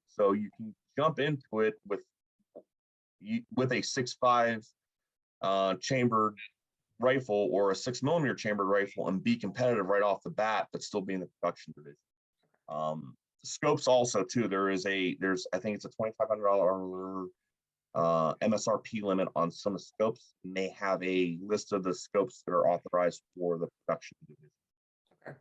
So you can jump into it with a 6.5 chambered rifle or a 6mm chambered rifle and be competitive right off the bat, but still be in the production division. Scopes also too. There's I think it's a $2,500 MSRP limit on some of the scopes, and they have a list of the scopes that are authorized for the production division. Okay.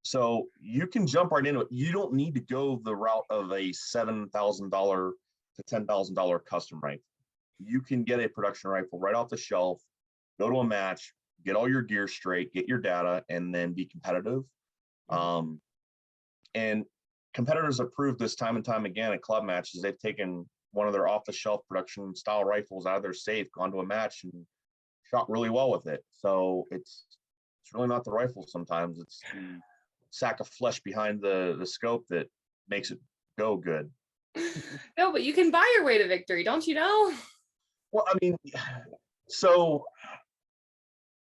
So you can jump right into it. You don't need to go the route of a $7,000 to $10,000 custom rifle. You can get a production rifle right off the shelf, go to a match, get all your gear straight, get your data, and then be competitive. And competitors have proved this time and time again at club matches. They've taken one of their off-the-shelf production style rifles out of their safe, gone to a match, and shot really well with it. So it's really not the rifle sometimes. It's the sack of flesh behind the scope that makes it go good. No, but you can buy your way to victory, don't you know? Well, so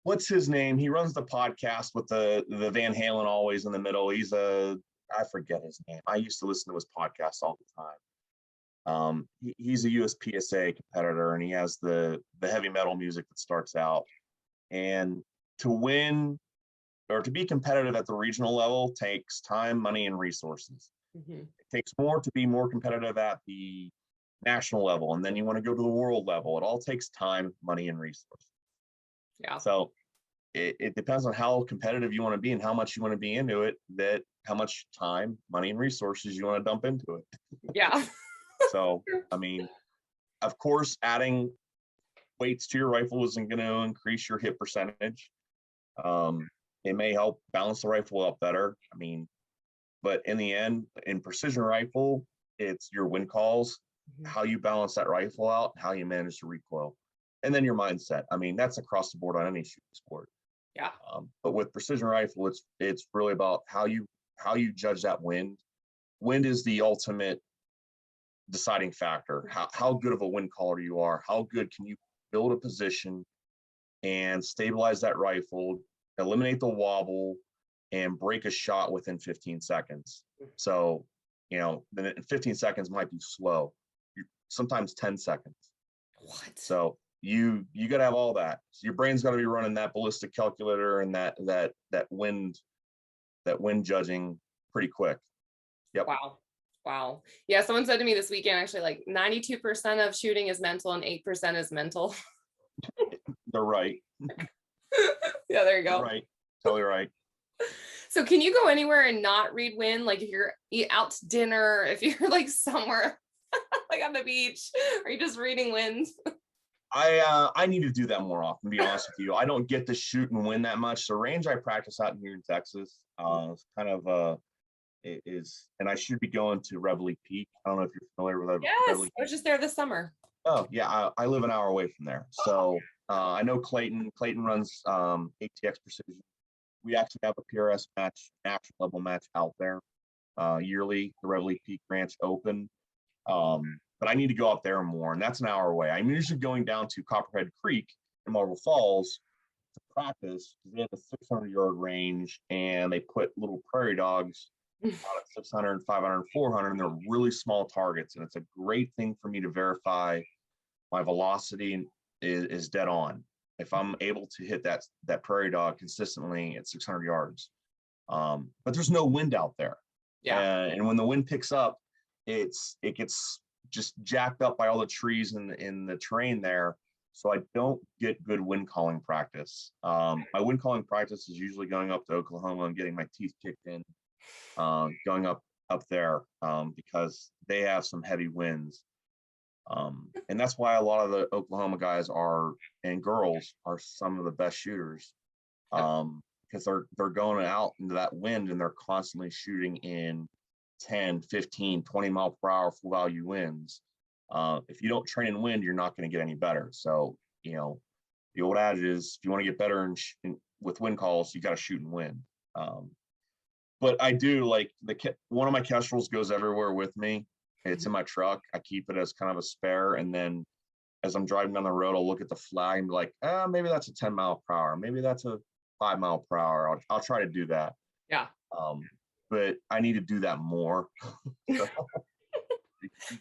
what's his name? He runs the podcast with the Van Halen always in the middle. I forget his name. I used to listen to his podcast all the time. He's a USPSA competitor, and he has the heavy metal music that starts out. And to win or to be competitive at the regional level takes time, money, and resources. It takes more to be more competitive at the national level, and then you want to go to the world level. It all takes time, money, and resources. Yeah. So it depends on how competitive you want to be and how much you want to be into it, that how much time, money, and resources you want to dump into it. Yeah. So, of course, adding weights to your rifle isn't going to increase your hit percentage. It may help balance the rifle up better. But in the end, in precision rifle, it's your win calls, how you balance that rifle out, how you manage the recoil, and then your mindset. That's across the board on any shooting sport. Yeah. But with precision rifle, it's really about how you judge that wind. Wind is the ultimate deciding factor. How good of a wind caller you are. How good can you build a position and stabilize that rifle, eliminate the wobble, and break a shot within 15 seconds. So, then 15 seconds might be slow. Sometimes 10 seconds. What? So you got to have all that. So your brain's got to be running that ballistic calculator and that wind judging pretty quick. Yep. Wow. Yeah, someone said to me this weekend, actually, like 92% of shooting is mental and 8% is mental. They're right. Yeah, there you go. Right. Totally right. So can you go anywhere and not read wind? Like if you're out to dinner, if you're like somewhere like on the beach, are you just reading wind? I need to do that more often, to be honest with you. I don't get to shoot and win that much. The range I practice out here in Texas is kind of and I should be going to Reveille Peak. I don't know if you're familiar with that. Yes, I was just there this summer. Oh yeah, I live an hour away from there. So I know Clayton. Clayton runs ATX Precision. We actually have a PRS match, national level match out there yearly, the Reveille Peak Ranch Open. But I need to go up there more, and that's an hour away. I'm usually going down to Copperhead Creek in Marble Falls to practice. They have a 600-yard range, and they put little prairie dogs out at 600, 500, 400, and they're really small targets. And it's a great thing for me to verify my velocity is dead on. If I'm able to hit that prairie dog consistently at 600 yards. But there's no wind out there. Yeah. And when the wind picks up, it gets just jacked up by all the trees in the terrain there. So I don't get good wind calling practice. My wind calling practice is usually going up to Oklahoma and getting my teeth kicked in, going up there because they have some heavy winds. And that's why a lot of the Oklahoma guys and girls are some of the best shooters, because they're going out into that wind and they're constantly shooting in 10, 15, 20 mile per hour full value winds. If you don't train in wind, you're not going to get any better. So, the old adage is, if you want to get better with wind calls, you got to shoot in wind. But I do like one of my Kestrels goes everywhere with me. It's in my truck. I keep it as kind of a spare. And then as I'm driving down the road, I'll look at the flag and be like, maybe that's a 10 mile per hour. Maybe that's a 5 mile per hour. I'll try to do that. Yeah. But I need to do that more.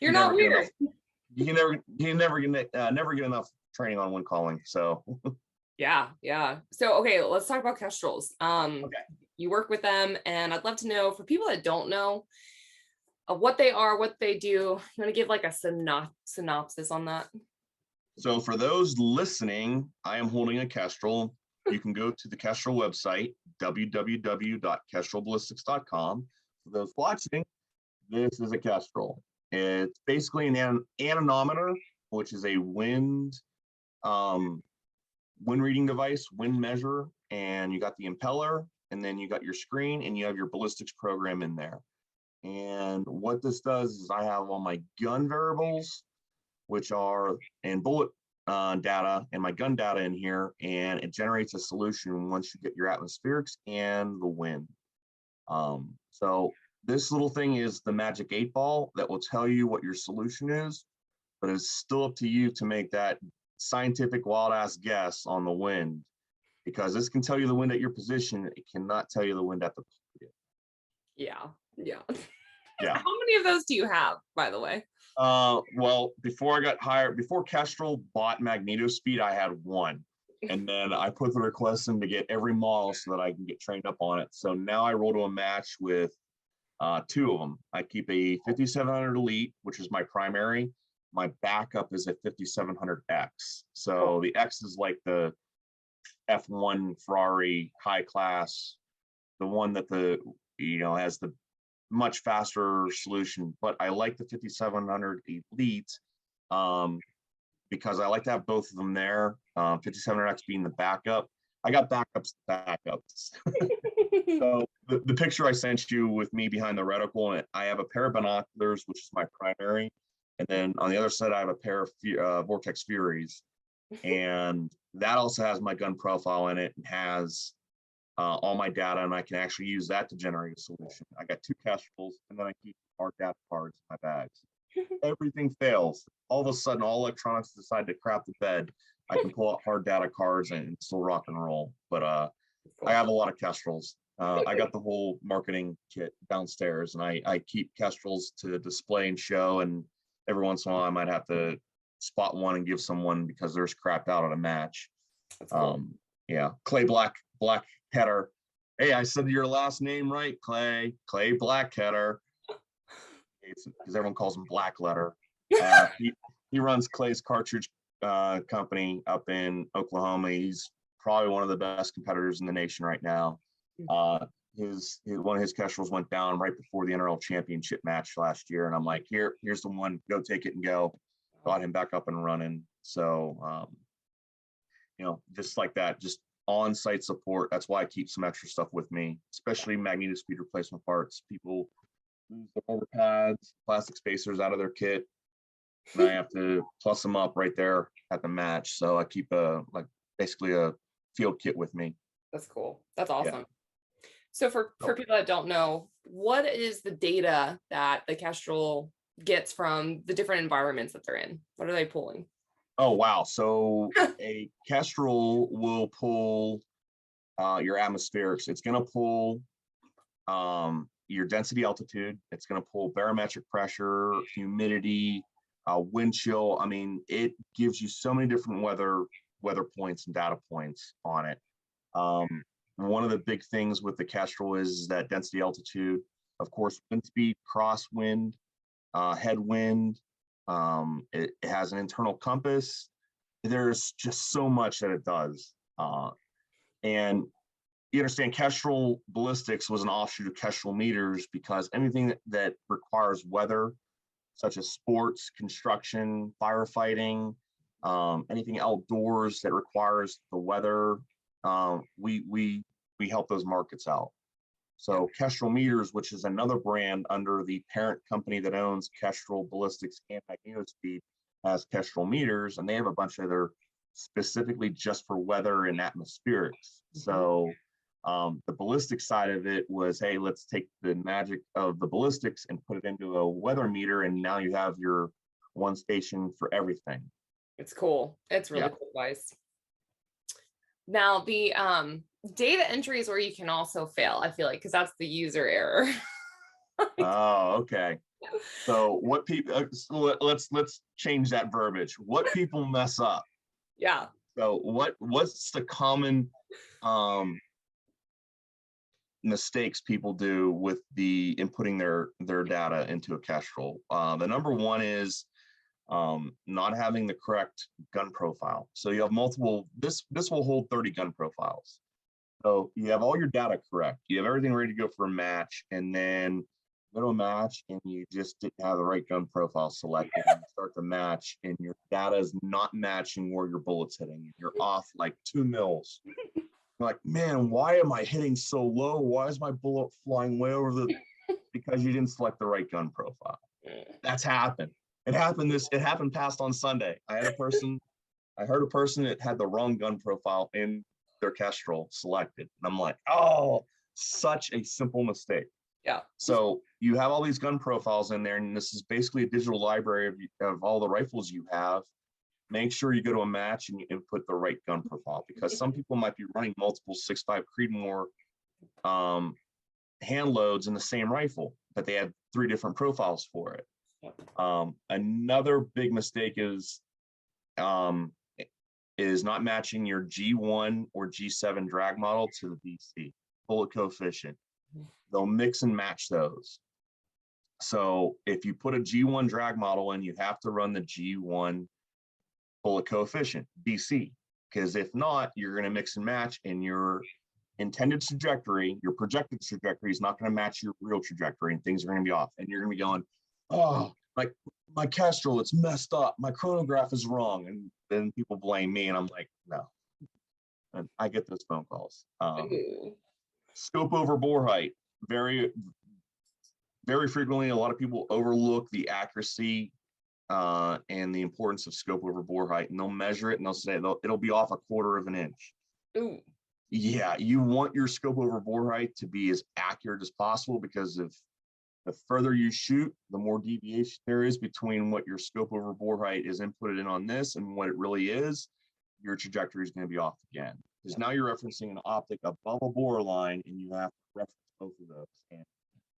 You're not weird. You can never get enough training on wind calling. So Yeah. So okay, let's talk about Kestrels. okay. You work with them, and I'd love to know, for people that don't know what they are, what they do, you want to give like a synopsis on that? So for those listening, I am holding a Kestrel. You can go to the Kestrel website, www.kestrelballistics.com. For those watching, this is a Kestrel. It's basically an anemometer, which is a wind reading device, wind measure, and you got the impeller, and then you got your screen, and you have your ballistics program in there. And what this does is I have all my gun variables, which are and bullet data and my gun data in here, and it generates a solution once you get your atmospherics and the wind. So this little thing is the magic 8-ball that will tell you what your solution is, but it's still up to you to make that scientific wild ass guess on the wind, because this can tell you the wind at your position. It cannot tell you the wind at the target. Yeah. Yeah. How many of those do you have, by the way? Well, before Kestrel bought MagnetoSpeed, I had one. And then I put the request in to get every model so that I can get trained up on it. So now I roll to a match with 2 of them. I keep a 5700 Elite, which is my primary. My backup is a 5700X. So the X is like the F1 Ferrari high class, the one that has the much faster solution. But I like the 5700 Elite because I like to have both of them there. 5700X being the backup. I got backups. So the picture I sent you with me behind the reticle, I have a pair of binoculars, which is my primary. And then on the other side, I have a pair of Vortex Furies. And that also has my gun profile in it and has all my data, and I can actually use that to generate a solution. I got 2 Kestrels, and then I keep hard data cards in my bags. Everything fails. All of a sudden, all electronics decide to crap the bed. I can pull out hard data cards and still rock and roll. But I have a lot of Kestrels. I got the whole marketing kit downstairs, and I keep Kestrels to display and show. And every once in a while, I might have to spot one and give someone because there's crapped out at a match. That's cool. Yeah, Clay Blackheader. Hey, I said your last name right, Clay Blackheader. Because everyone calls him Black Letter. He runs Clay's cartridge company up in Oklahoma. He's probably one of the best competitors in the nation right now. One of his Kestrels went down right before the NRL championship match last year, and I'm like, here's the one, go take it and go. Got him back up and running. So just like that, just on-site support. That's why I keep some extra stuff with me, especially MagnetoSpeed replacement parts. People lose their over pads, plastic spacers out of their kit, and I have to plus them up right there at the match. So I keep basically a field kit with me. That's cool. That's awesome. Yeah. So for people that don't know, what is the data that the Kestrel gets from the different environments that they're in? What are they pulling? Oh, wow. So a Kestrel will pull your atmospherics. It's going to pull your density altitude. It's going to pull barometric pressure, humidity, wind chill. I mean, it gives you so many different weather points and data points on it. One of the big things with the Kestrel is that density altitude, of course, wind speed, crosswind, headwind. It has an internal compass. There's just so much that it does. And you understand Kestrel Ballistics was an offshoot of Kestrel Meters because anything that requires weather, such as sports, construction, firefighting, anything outdoors that requires the weather, we help those markets out. So Kestrel Meters, which is another brand under the parent company that owns Kestrel Ballistics and MagnetoSpeed, has Kestrel Meters, and they have a bunch of other specifically just for weather and atmospherics. So the ballistic side of it was, hey, let's take the magic of the ballistics and put it into a weather meter, and now you have your one station for everything. It's cool. It's really cool, guys. Now the data entry is where you can also fail, I feel like, because that's the user error. Oh, okay. So what people, let's change that verbiage. What people mess up? Yeah. So what's the common mistakes people do with the inputting their data into a Kestrel? The number one is not having the correct gun profile. So you have multiple, this will hold 30 gun profiles. So you have all your data correct. You have everything ready to go for a match, and then go to a match and you just didn't have the right gun profile selected. And you start the match and your data is not matching where your bullet's hitting. You're off like 2 mils. You're like, man, why am I hitting so low? Why is my bullet flying way over the, because you didn't select the right gun profile. That's happened. It happened past on Sunday. I heard a person that had the wrong gun profile in their Kestrel selected. And I'm like, oh, such a simple mistake. Yeah. So you have all these gun profiles in there, and this is basically a digital library of all the rifles you have. Make sure you go to a match and you input the right gun profile, because some people might be running multiple 6.5 Creedmoor hand loads in the same rifle, but they have 3 different profiles for it. Another big mistake is not matching your G1 or G7 drag model to the BC bullet coefficient. They'll mix and match those. So if you put a G1 drag model in, you have to run the G1 bullet coefficient, BC, because if not, you're going to mix and match, and your intended trajectory, your projected trajectory is not going to match your real trajectory, and things are going to be off. And you're going to be going, oh, like my Kestrel, it's messed up. My chronograph is wrong. And then people blame me, and I'm like, no. And I get those phone calls. Scope over bore height. Very, very frequently, a lot of people overlook the accuracy and the importance of scope over bore height, and they'll measure it and they'll say it'll be off 1/4 of an inch. Ooh. Yeah, you want your scope over bore height to be as accurate as possible, because if the further you shoot, the more deviation there is between what your scope over bore height is inputted in on this and what it really is. Your trajectory is going to be off again, because now you're referencing an optic above a bore line, and you have to reference both of those, and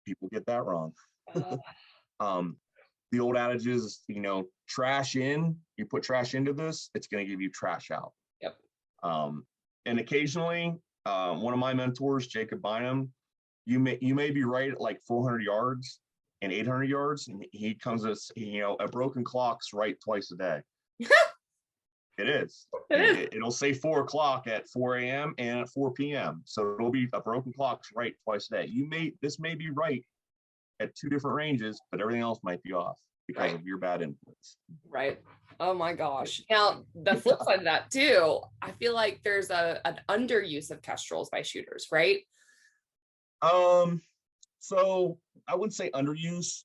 people get that wrong. The old adage is, trash in, you put trash into this, it's going to give you trash out. Yep. And occasionally, one of my mentors, Jacob Bynum, you may be right at like 400 yards and 800 yards, and he comes as, a broken clock's right twice a day. It is. It'll say 4 o'clock at 4 a.m. and at 4 p.m. So it'll be a broken clock's right twice a day. This may be right at 2 different ranges, but everything else might be off because of your bad inputs. Right. Oh my gosh. Now, the flip side of that too, I feel like there's an underuse of kestrels by shooters, right? So I wouldn't say underuse.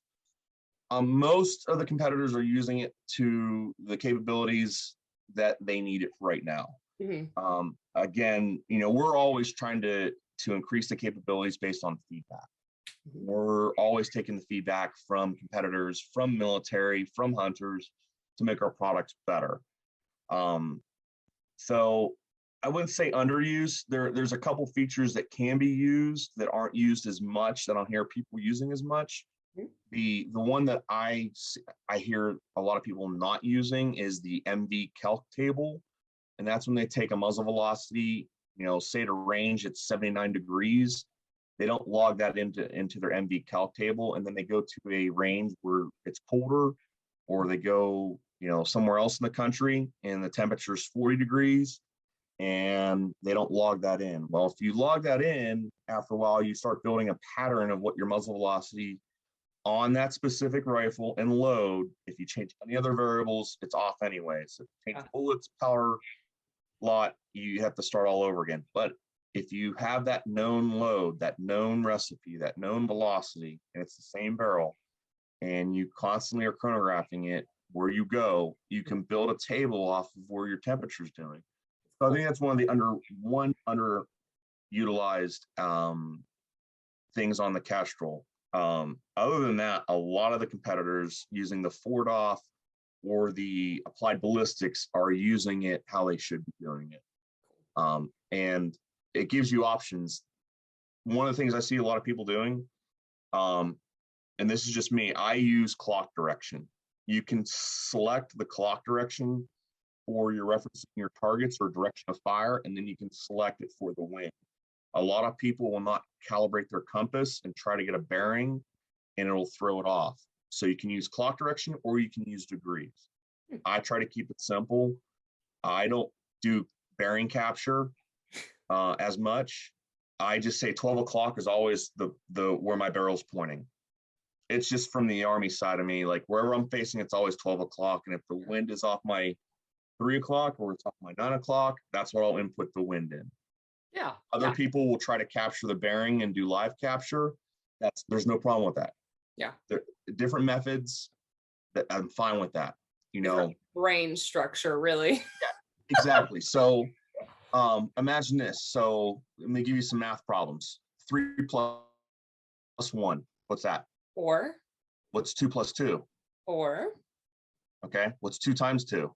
Most of the competitors are using it to the capabilities that they need it right now. Mm-hmm. Again, we're always trying to increase the capabilities based on feedback. We're always taking the feedback from competitors, from military, from hunters, to make our products better. So I wouldn't say underuse. There's a couple features that can be used that aren't used as much, that I don't hear people using as much. The one that I hear a lot of people not using is the MV calc table, and that's when they take a muzzle velocity, say at a range at 79 degrees. They don't log that into their MV calc table, and then they go to a range where it's colder, or they go somewhere else in the country and the temperature is 40 degrees, and they don't log that in. Well, if you log that in, after a while, you start building a pattern of what your muzzle velocity on that specific rifle and load. If you change any other variables, it's off anyway. So change bullets, power, lot, you have to start all over again. But if you have that known load, that known recipe, that known velocity, and it's the same barrel, and you constantly are chronographing it where you go, you can build a table off of where your temperature is doing. So I think that's one of the underutilized things on the Kestrel. Other than that, a lot of the competitors using the Ford off or the applied ballistics are using it how they should be doing it. And it gives you options. One of the things I see a lot of people doing, and this is just me, I use clock direction. You can select the clock direction for your referencing your targets or direction of fire, and then you can select it for the wind. A lot of people will not calibrate their compass and try to get a bearing, and it'll throw it off. So you can use clock direction or you can use degrees. I try to keep it simple. I don't do bearing capture as much. I just say 12 o'clock is always the where my barrel's pointing. It's just from the Army side of me, like wherever I'm facing, it's always 12 o'clock. And if the wind is off my 3 o'clock or it's off my 9 o'clock, that's what I'll input the wind in. Yeah. Other people will try to capture the bearing and do live capture. There's no problem with that. Yeah. There are different methods that I'm fine with that. Brain structure, really. Yeah, exactly. So imagine this. So let me give you some math problems. 3 plus 1. What's that? 4. What's 2 plus 2? 4. Okay. What's 2 times 2?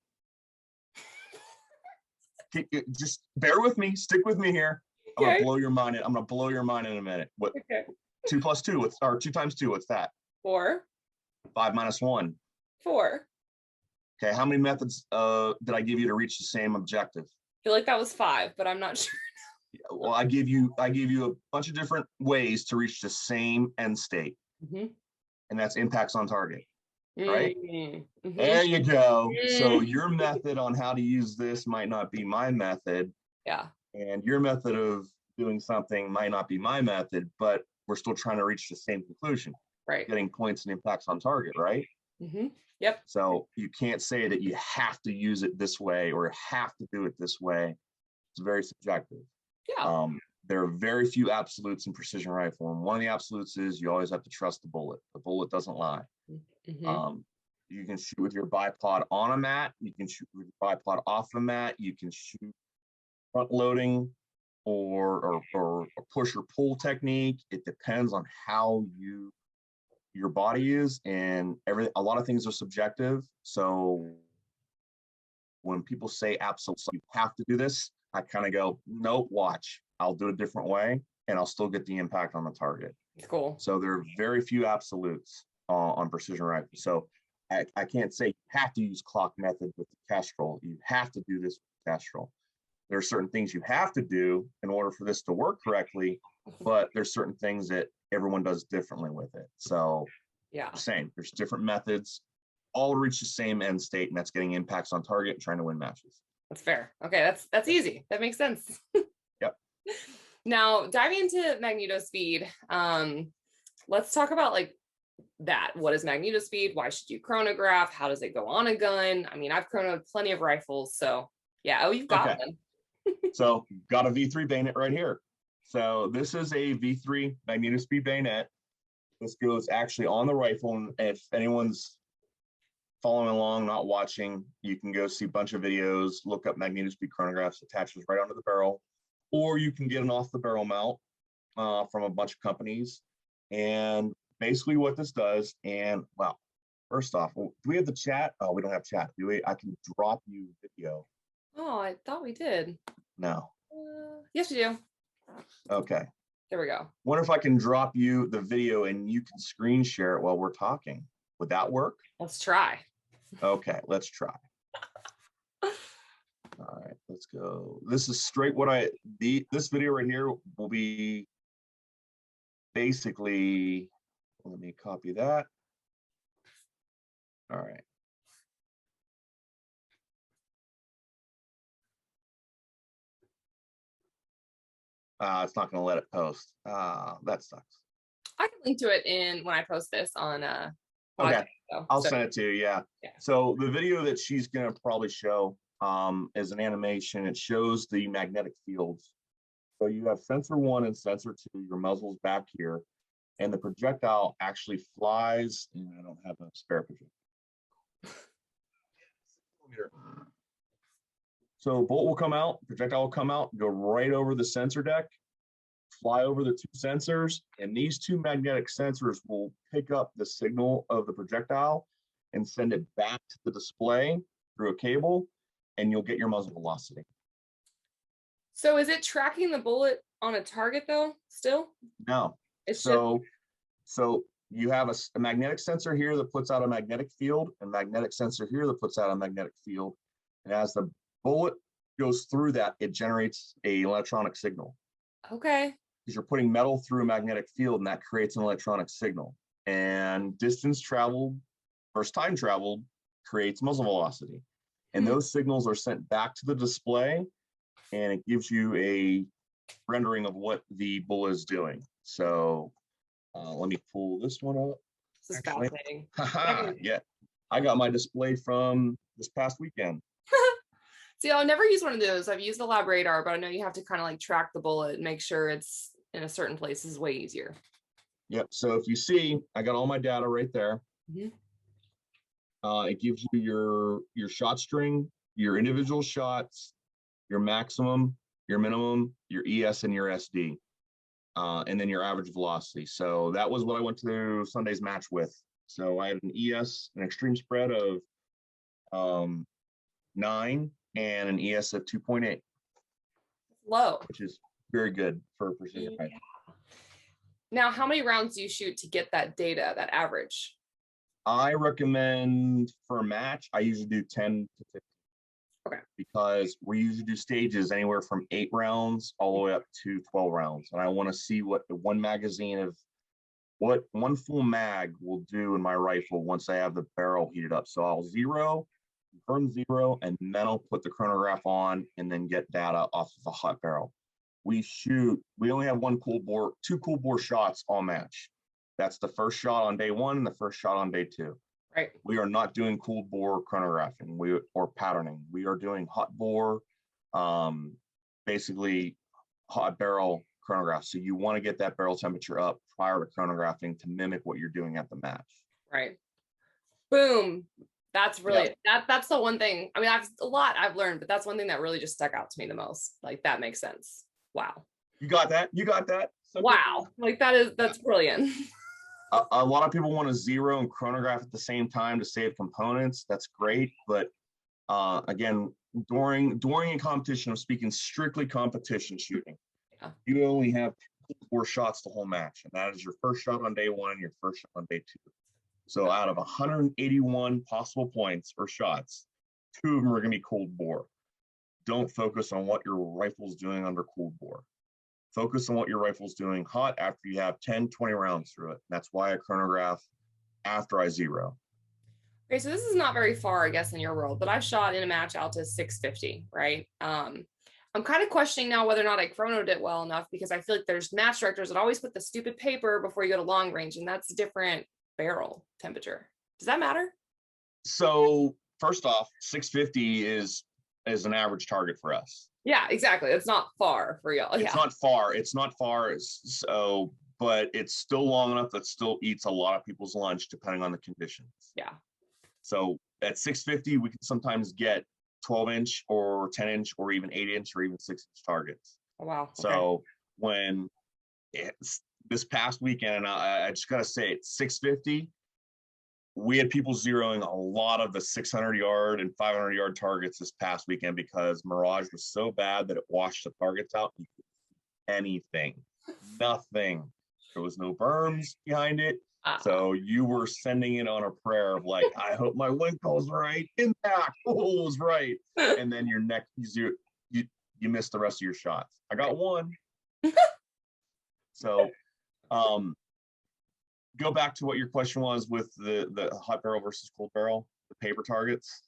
Just bear with me. Stick with me here. I'm gonna blow your mind. I'm gonna blow your mind in a minute. What? 2 plus 2? Or 2 times 2? What's that? 4. 5 minus 1. 4. Okay. How many methods did I give you to reach the same objective? I feel like that was 5, but I'm not sure. Well, I give you a bunch of different ways to reach the same end state, and that's impacts on target. Right? Mm-hmm. There you go. So your method on how to use this might not be my method. Yeah. And your method of doing something might not be my method, but we're still trying to reach the same conclusion. Right. Getting points and impacts on target, right? Yep. So you can't say that you have to use it this way or have to do it this way. It's very subjective. Yeah. There are very few absolutes in precision rifle. And one of the absolutes is you always have to trust the bullet. The bullet doesn't lie. You can shoot with your bipod on a mat. You can shoot with your bipod off a mat. You can shoot front loading or a push or pull technique. It depends on how your body is, and a lot of things are subjective. So when people say absolutely you have to do this, I kind of go, nope, watch. I'll do it a different way and I'll still get the impact on the target. Cool. So there are very few absolutes on precision rifles. So I can't say you have to use clock method with the Kestrel. You have to do this with the Kestrel. There are certain things you have to do in order for this to work correctly, but there's certain things that everyone does differently with it. So yeah, same. There's different methods, all reach the same end state, and that's getting impacts on target and trying to win matches. That's fair. Okay, that's easy. That makes sense. Yep. Now diving into MagnetoSpeed, let's talk about like that. What is MagnetoSpeed? Why should you chronograph? How does it go on a gun? I mean, I've chronoed plenty of rifles, so yeah. Oh, you've got one. So got a V3 bayonet right here. So this is a V3 MagnetoSpeed bayonet. This goes actually on the rifle, and if anyone's following along, not watching, you can go see a bunch of videos, look up MagnetoSpeed chronographs, attaches right onto the barrel, or you can get an off the barrel mount from a bunch of companies. And basically what this does, and well, first off, do we have the chat? Oh, we don't have chat, do we? I can drop you video. Oh, I thought we did. No. Yes, we do. Okay. There we go. Wonder if I can drop you the video and you can screen share it while we're talking. Would that work? Let's try. Okay, let's try. All right, let's go. This is straight what this video right here will be basically, let me copy that. All right. It's not going to let it post. That sucks. I can link to it when I post this on okay, I'll send it to you. Yeah. So the video that she's going to probably show is an animation. It shows the magnetic fields. So you have sensor 1 and sensor 2. Your muzzle's back here, and the projectile actually flies. And I don't have a spare projectile. So bolt will come out, projectile will come out, go right over the sensor deck, fly over the 2 sensors, and these 2 magnetic sensors will pick up the signal of the projectile and send it back to the display through a cable, and you'll get your muzzle velocity. So is it tracking the bullet on a target though, still? No. So you have a magnetic sensor here that puts out a magnetic field, and magnetic sensor here that puts out a magnetic field. And as the bullet goes through that, it generates an electronic signal. Okay. Because you're putting metal through a magnetic field, and that creates an electronic signal. And distance traveled versus time traveled creates muzzle velocity. And those signals are sent back to the display, and it gives you a rendering of what the bullet is doing. So let me pull this one up. This is fascinating. Yeah, I got my display from this past weekend. See, I'll never use one of those. I've used the lab radar, but I know you have to kind of like track the bullet and make sure it's in a certain place. Is way easier. Yep. So if you see, I got all my data right there. It gives you your shot string, your individual shots, your maximum, your minimum, your ES, and your SD, and then your average velocity. So that was what I went to Sunday's match with. So I had an ES, an extreme spread of 9, and an ES of 2.8. Low. Which is very good for a precision rifle. Now, how many rounds do you shoot to get that data, that average? I recommend for a match, I usually do 10 to 15. Okay. Because we usually do stages anywhere from 8 rounds all the way up to 12 rounds. And I want to see what the one full mag will do in my rifle once I have the barrel heated up. So I'll confirm 0, and then I'll put the chronograph on and then get data off of a hot barrel. We only have 2 cool bore shots all match. That's the first shot on day 1 and the first shot on day 2. Right. We are not doing cooled bore chronographing or patterning. We are doing hot bore, basically hot barrel chronograph. So you want to get that barrel temperature up prior to chronographing to mimic what you're doing at the match. Right. Boom. That's really Yeah. that's the one thing. I mean, I've learned, but that's one thing that really just stuck out to me the most. Like, that makes sense. Wow. You got that? You got that? Some people, Wow. Like, that's brilliant. a lot of people want to zero and chronograph at the same time to save components. That's great, but again, during a competition, I'm speaking strictly competition shooting. Yeah. You only have 4 shots the whole match, and that is your first shot on day 1 and your first shot on day 2. So out of 181 possible points or shots, 2 of them are going to be cold bore. Don't focus on what your rifle's doing under cold bore. Focus on what your rifle's doing hot after you have 10, 20 rounds through it. That's why I chronograph after I zero. Okay, so this is not very far, I guess, in your world, but I've shot in a match out to 650, right? I'm kind of questioning now whether or not I chronoed it well enough, because I feel like there's match directors that always put the stupid paper before you go to long range, and that's a different barrel temperature. Does that matter? So first off, 650 is an average target for us. Yeah, exactly. It's not far for y'all. It's not far. It's not far. So, but it's still long enough that still eats a lot of people's lunch, depending on the conditions. Yeah. So at 650, we can sometimes get 12-inch or 10-inch or even 8-inch or even 6-inch targets. Oh, wow. Okay. So when it's this past weekend, I just got to say, at 650, we had people zeroing a lot of the 600-yard and 500-yard targets this past weekend because Mirage was so bad that it washed the targets out. Anything, nothing. There was no berms behind it. So you were sending it on a prayer of like, I hope my wind call's right. Impact, oh, it was right. And then your neck, you missed the rest of your shots. I got one. So, go back to what your question was with the hot barrel versus cold barrel, the paper targets.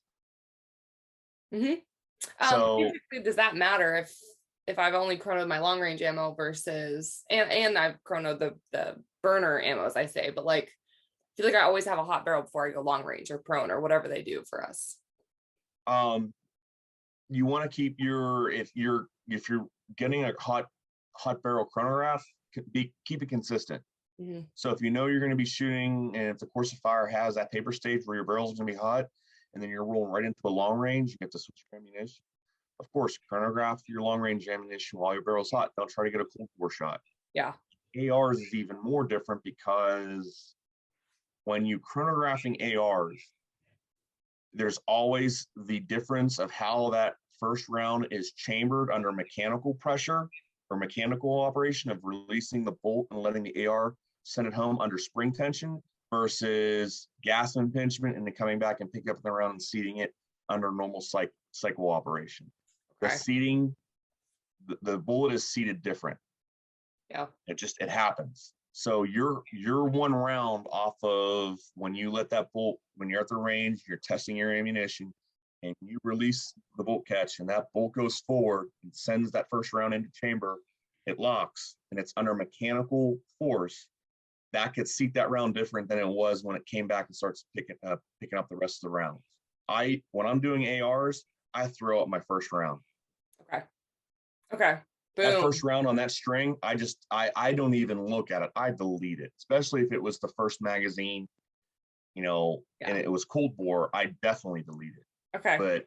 Mm-hmm. So does that matter if I've only chronoed my long range ammo versus and I've chronoed the burner ammo, as I say, but like, I feel like I always have a hot barrel before I go long range or prone or whatever they do for us. You want to keep if you're getting a hot barrel chronograph, keep it consistent. Mm-hmm. So if you know you're going to be shooting, and if the course of fire has that paper stage where your barrel's going to be hot, and then you're rolling right into a long range, you get to switch your ammunition. Of course, chronograph your long range ammunition while your barrel's hot. Don't try to get a cold bore shot. Yeah. ARs is even more different because when you chronographing ARs, there's always the difference of how that first round is chambered under mechanical pressure or mechanical operation of releasing the bolt and letting the AR send it home under spring tension versus gas impingement and then coming back and picking up the round and seating it under normal cycle operation. Okay. The seating, the bullet is seated different. Yeah. It happens. So you're one round off of when you let that bolt, when you're at the range, you're testing your ammunition, and you release the bolt catch, and that bolt goes forward and sends that first round into chamber, it locks, and it's under mechanical force. That could seat that round different than it was when it came back and starts picking up the rest of the rounds. When I'm doing ARs, I throw up my first round. Okay. Boom. That first round on that string, I don't even look at it. I delete it, especially if it was the first magazine, and it was cold bore. I definitely delete it. Okay. But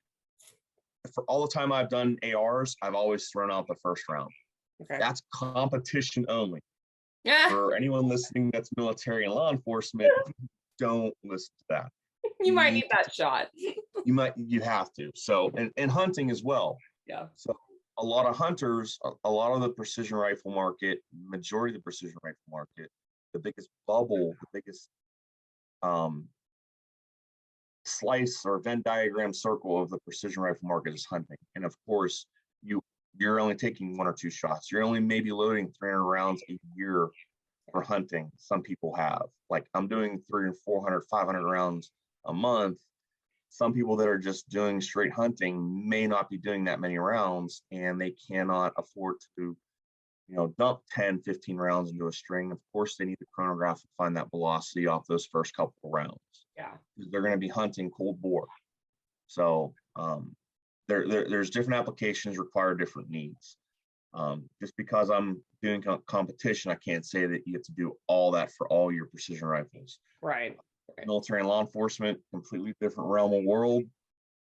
for all the time I've done ARs, I've always thrown out the first round. Okay. That's competition only. Yeah. For anyone listening that's military and law enforcement, don't listen to that. You might need that shot. You have to. So, and hunting as well. Yeah. So a lot of hunters, a lot of the precision rifle market, majority of the precision rifle market, the biggest bubble, the biggest slice or Venn diagram circle of the precision rifle market is hunting. And of course, you're only taking 1 or 2 shots. You're only maybe loading 300 rounds a year for hunting. Some people have, like, I'm doing 300, 400, 500 rounds a month. Some people that are just doing straight hunting may not be doing that many rounds, and they cannot afford to, dump 10, 15 rounds into a string. Of course, they need the chronograph to find that velocity off those first couple of rounds. Yeah. They're going to be hunting cold bore. So, there's different applications require different needs. Just because I'm doing competition, I can't say that you have to do all that for all your precision rifles. Right. Military and law enforcement, completely different realm of world,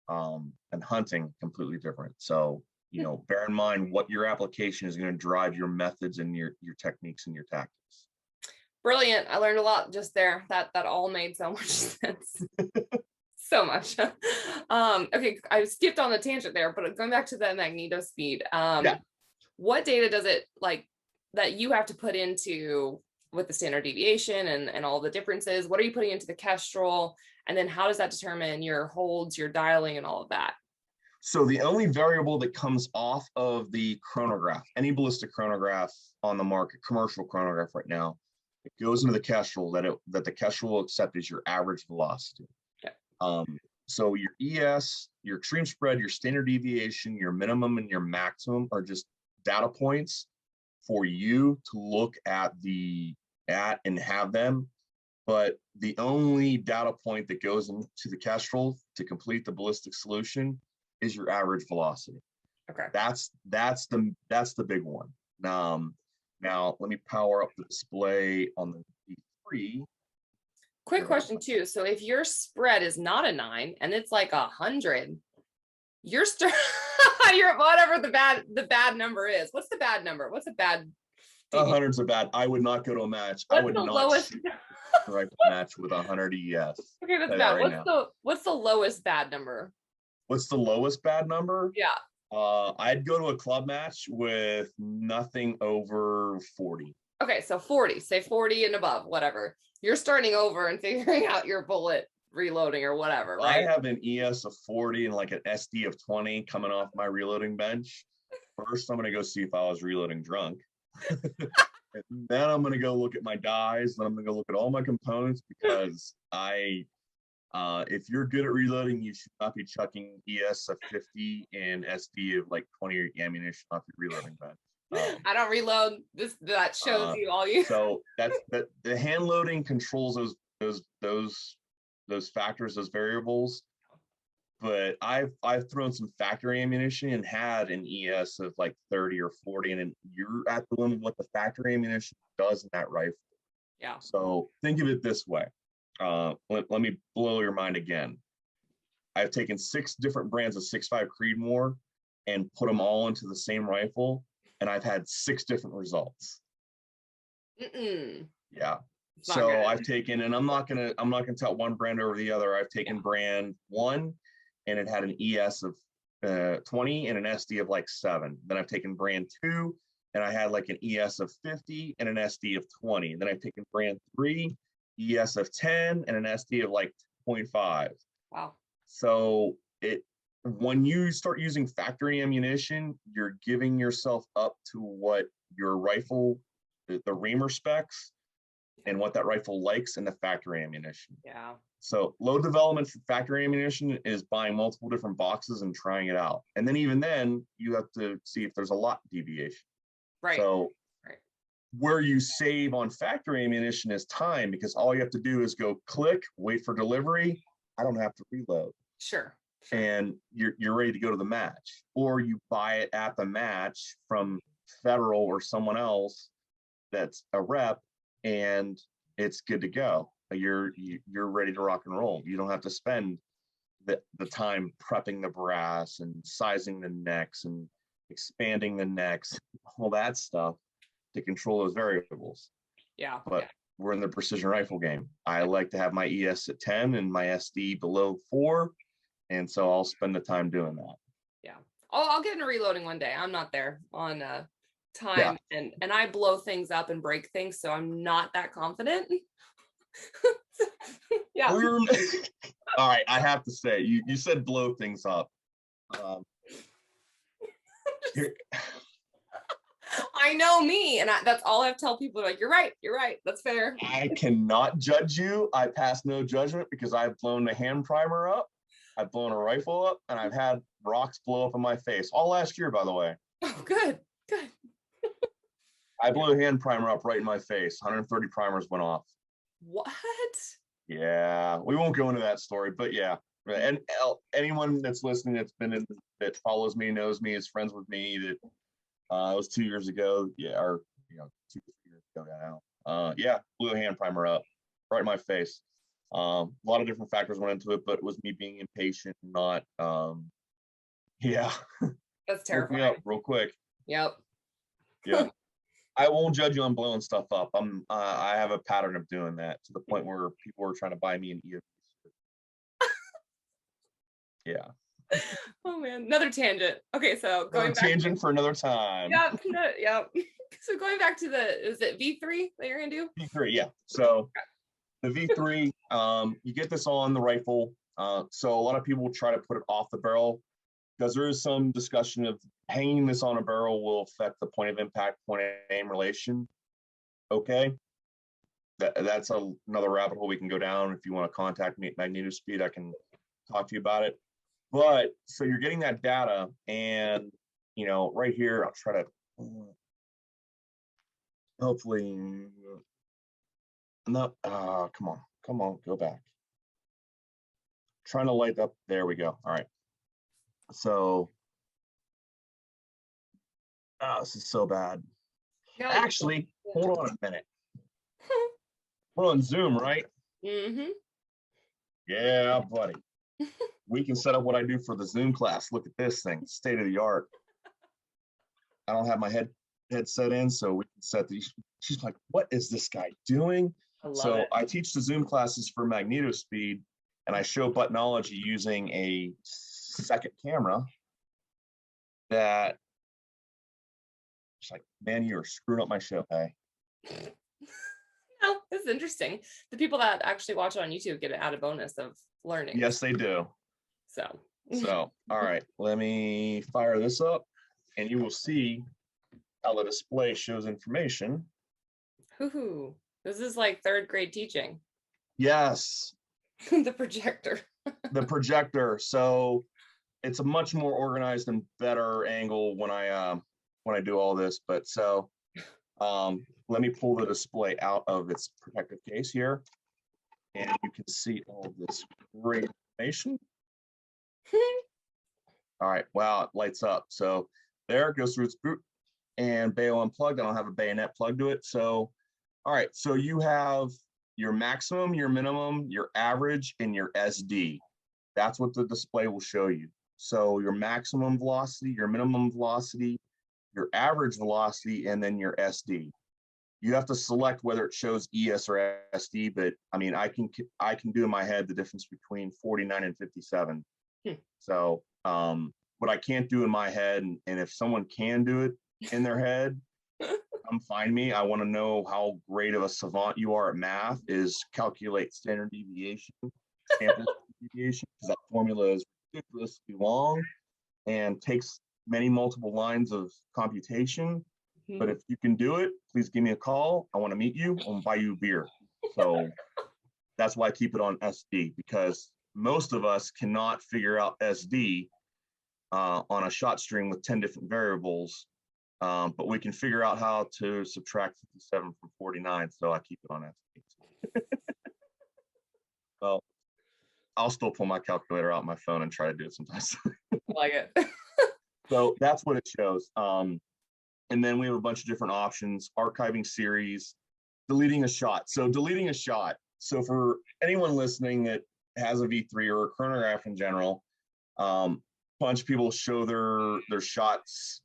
and hunting, completely different. So, bear in mind what your application is going to drive your methods and your techniques and your tactics. Brilliant. I learned a lot just there. That all made so much sense. So much. Okay, I skipped on the tangent there, but going back to the MagnetoSpeed, what data does it that you have to put into with the standard deviation and all the differences? What are you putting into the Kestrel? And then how does that determine your holds, your dialing, and all of that? So the only variable that comes off of the chronograph, any ballistic chronograph on the market, commercial chronograph right now, it goes into the Kestrel that the Kestrel will accept is your average velocity. Okay. So your ES, your extreme spread, your standard deviation, your minimum and your maximum are just data points for you to look at and have them. But the only data point that goes into the Kestrel to complete the ballistic solution is your average velocity. Okay. That's the big one. Now let me power up the display on the D3. Quick question too. So if your spread is not a 9 and it's like 100, you're whatever the bad number is. What's the bad number? What's a bad? 100's a bad. I would not go to a match. What's I would the not lowest rifle match with 100 ES. Okay, that's bad. Right what's the lowest bad number? What's the lowest bad number? Yeah. I'd go to a club match with nothing over 40. Okay, so 40. Say 40 and above, whatever. You're starting over and figuring out your bullet reloading or whatever, right? I have an ES of 40 and like an SD of 20 coming off my reloading bench. First, I'm going to go see if I was reloading drunk. And then I'm going to go look at my dies. Then I'm going to go look at all my components because if you're good at reloading, you should not be chucking ES of 50 and SD of like 20 ammunition off your reloading bench. I don't reload. That shows you all you. So the hand loading controls those factors, those variables. But I've thrown some factory ammunition and had an ES of like 30 or 40, and you're at the limit of what the factory ammunition does in that rifle. Yeah. So think of it this way. Let me blow your mind again. I've taken 6 different brands of 6.5 Creedmoor and put them all into the same rifle, and I've had 6 different results. Yeah. So I've taken, and I'm not gonna tell one brand over the other. I've taken brand 1, and it had an ES of 20 and an SD of like 7. Then I've taken brand 2, and I had like an ES of 50 and an SD of 20. Then I've taken brand 3, ES of 10 and an SD of like 0.5. Wow. So when you start using factory ammunition, you're giving yourself up to what your rifle, the reamer specs, and what that rifle likes in the factory ammunition. Yeah. So low development for factory ammunition is buying multiple different boxes and trying it out. And then even then, you have to see if there's a lot deviation. Right. So where you save on factory ammunition is time, because all you have to do is go click, wait for delivery. I don't have to reload. Sure. And you're ready to go to the match, or you buy it at the match from Federal or someone else that's a rep, and it's good to go. You're ready to rock and roll. You don't have to spend the time prepping the brass and sizing the necks and expanding the necks, all that stuff to control those variables. Yeah. But we're in the precision rifle game. I like to have my ES at 10 and my SD below 4. And so I'll spend the time doing that. Yeah. I'll get into reloading one day. I'm not there on time, and I blow things up and break things, so I'm not that confident. Yeah. All right, I have to say, you said blow things up. I know me, and that's all I have to tell people. Like, you're right, that's fair. I cannot judge you. I pass no judgment because I've blown a hand primer up, I've blown a rifle up, and I've had rocks blow up in my face. All last year, by the way. Oh, good. I blew a hand primer up right in my face. 130 primers went off. What? Yeah, we won't go into that story, but yeah. And anyone that's listening that follows me, knows me, is friends with me, that it was 2 years ago. Yeah, or 2 years ago now. Yeah, blew a hand primer up right in my face. A lot of different factors went into it, but it was me being impatient, not, yeah. That's Woke me terrifying. up real quick. Yep. Yeah. I won't judge you on blowing stuff up. I have a pattern of doing that to the point where people are trying to buy me an EFP. Yeah. Oh man, another tangent. Okay, so going back tangent for another time. Yep, yep. So going back to is it V3 that you're gonna do? V3, yeah. So the V3, you get this on the rifle. So a lot of people try to put it off the barrel because there is some discussion of hanging this on a barrel will affect the point of impact, point of aim relation. Okay. That's another rabbit hole we can go down. If you want to contact me at MagnetoSpeed, I can talk to you about it. But so you're getting that data, and right here, I'll try to hopefully no. Come on, go back. Trying to light up. There we go. All right. So, this is so bad. Yeah, actually, hold on a minute. We're on Zoom, right? Mm-hmm. Yeah, buddy. We can set up what I do for the Zoom class. Look at this thing, state of the art. I don't have my headset in, so we can set these. She's like, what is this guy doing? I teach the Zoom classes for MagnetoSpeed, and I show buttonology using a second camera that, she's like, man, you're screwing up my show, hey. No, this is interesting. The people that actually watch it on YouTube get an added bonus of learning. Yes, they do. So, all right, let me fire this up, and you will see how the display shows information. Hoo-hoo. This is like third grade teaching. Yes. The projector. The projector. So it's a much more organized and better angle when I do all this. But so let me pull the display out of its protective case here, and you can see all this great information. All right, wow, it lights up. So there it goes through its boot and Bayo unplugged. I don't have a bayonet plugged to it. So, all right, so you have your maximum, your minimum, your average, and your SD. That's what the display will show you. So your maximum velocity, your minimum velocity, your average velocity, and then your SD. You have to select whether it shows ES or SD, but I mean, I can do in my head the difference between 49 and 57. So what I can't do in my head, and if someone can do it in their head, come find me. I want to know how great of a savant you are at math, is calculate standard deviation, sample deviation, because that formula is ridiculously long and takes many multiple lines of computation. But if you can do it, please give me a call. I want to meet you. I'll buy you a beer. So that's why I keep it on SD, because most of us cannot figure out SD on a shot string with 10 different variables, but we can figure out how to subtract 57 from 49. So I keep it on SD. Well, I'll still pull my calculator out on my phone and try to do it sometimes. I like it. So that's what it shows. And then we have a bunch of different options: archiving series, deleting a shot. So deleting a shot. So for anyone listening that has a V3 or a chronograph in general, a bunch of people show their shots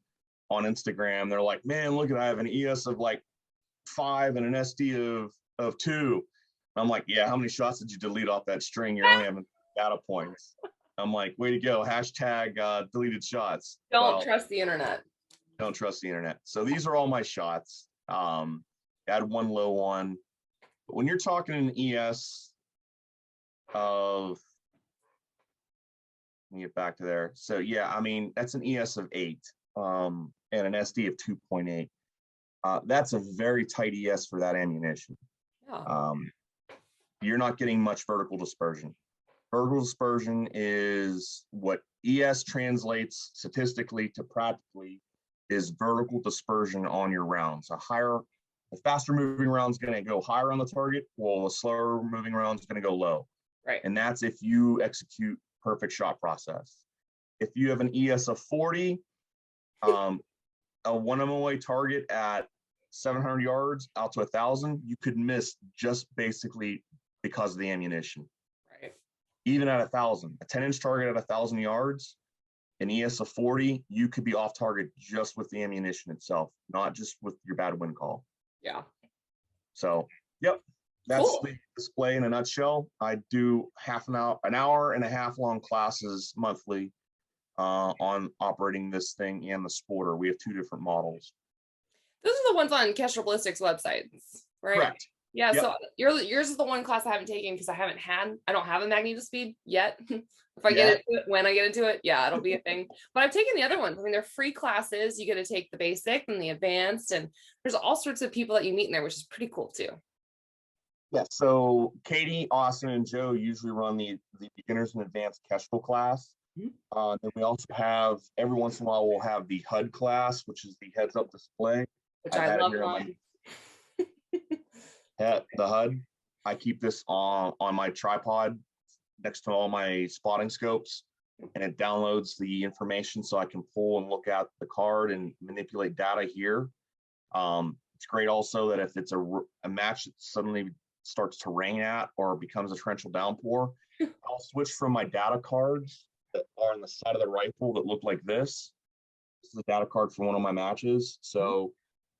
on Instagram. They're like, man, look at, I have an ES of like 5 and an SD of 2. I'm like, yeah, how many shots did you delete off that string? You're only having data points. I'm like, way to go. Hashtag deleted shots. Don't trust the internet. Don't trust the internet. So these are all my shots. Add one low one. But when you're talking an ES of, let me get back to there. So yeah, I mean, that's an ES of 8 and an SD of 2.8. That's a very tight ES for that ammunition. Yeah. You're not getting much vertical dispersion. Vertical dispersion is what ES translates statistically to practically is vertical dispersion on your rounds. The faster moving round is going to go higher on the target, while the slower moving round is going to go low. Right. And that's if you execute perfect shot process. If you have an ES of 40, a 1 MOA target at 700 yards out to 1,000, you could miss just basically because of the ammunition. Right. Even at 1,000, a 10-inch target at 1,000 yards, an ES of 40, you could be off target just with the ammunition itself, not just with your bad wind call. Yeah. So, yep, that's Cool. the display in a nutshell. I do an hour and a half long classes monthly on operating this thing and the Sporter. We have 2 different models. Those are the ones on Kestrel Ballistic's websites, right? Correct. Yeah. Yep. So yours is the one class I haven't taken because I don't have a MagnetoSpeed yet. If I get into it, when I get into it, yeah, it'll be a thing. But I've taken the other ones. I mean, they're free classes. You get to take the basic and the advanced, and there's all sorts of people that you meet in there, which is pretty cool too. Yeah. So Katie, Austin, and Joe usually run the beginners and advanced Kestrel class. Then we also have, every once in a while, we'll have the HUD class, which is the heads up display. Which I love mine. The HUD. I keep this on my tripod next to all my spotting scopes, and it downloads the information so I can pull and look at the card and manipulate data here. It's great also that if it's a match that suddenly starts to rain at or becomes a torrential downpour, I'll switch from my data cards that are on the side of the rifle that look like this. This is a data card for one of my matches. So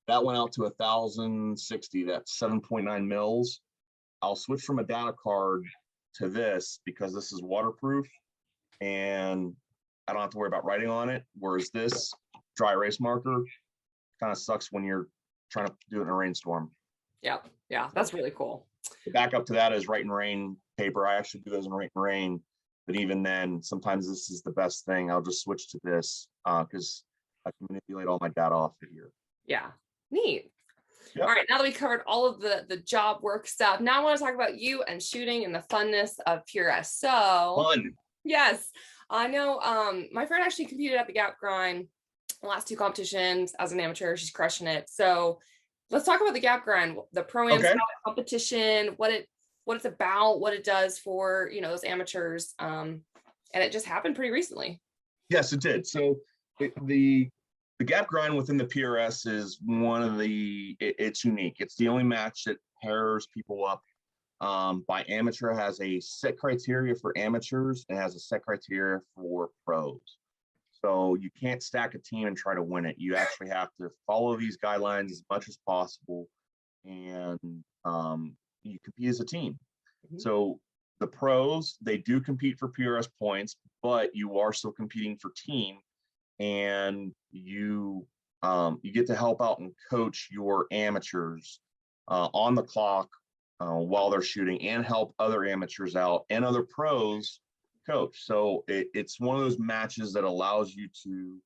that went out to 1,060, that's 7.9 mils. I'll switch from a data card to this because this is waterproof and I don't have to worry about writing on it. Whereas this dry erase marker kind of sucks when you're trying to do it in a rainstorm. Yeah. Yeah. That's really cool. The backup to that is Write in Rain paper. I actually do those in Write in Rain, but even then, sometimes this is the best thing. I'll just switch to this because I can manipulate all my data off of here. Yeah. Neat. Yep. All right, now that we covered all of the job work stuff, now I want to talk about you and shooting and the funness of PRS. So Fun. Yes, I know. My friend actually competed at the Gap Grind the last 2 competitions as an amateur. She's crushing it. So let's talk about the Gap Grind, the Pro-Am competition, what it's about, what it does for those amateurs. And it just happened pretty recently. Yes, it did. So the Gap Grind within the PRS is it's unique. It's the only match that pairs people up by amateur. It has a set criteria for amateurs and has a set criteria for pros. So you can't stack a team and try to win it. You actually have to follow these guidelines as much as possible, and you compete as a team. So the pros, they do compete for PRS points, but you are still competing for team. And you get to help out and coach your amateurs on the clock while they're shooting, and help other amateurs out and other pros coach. So it's one of those matches that allows you to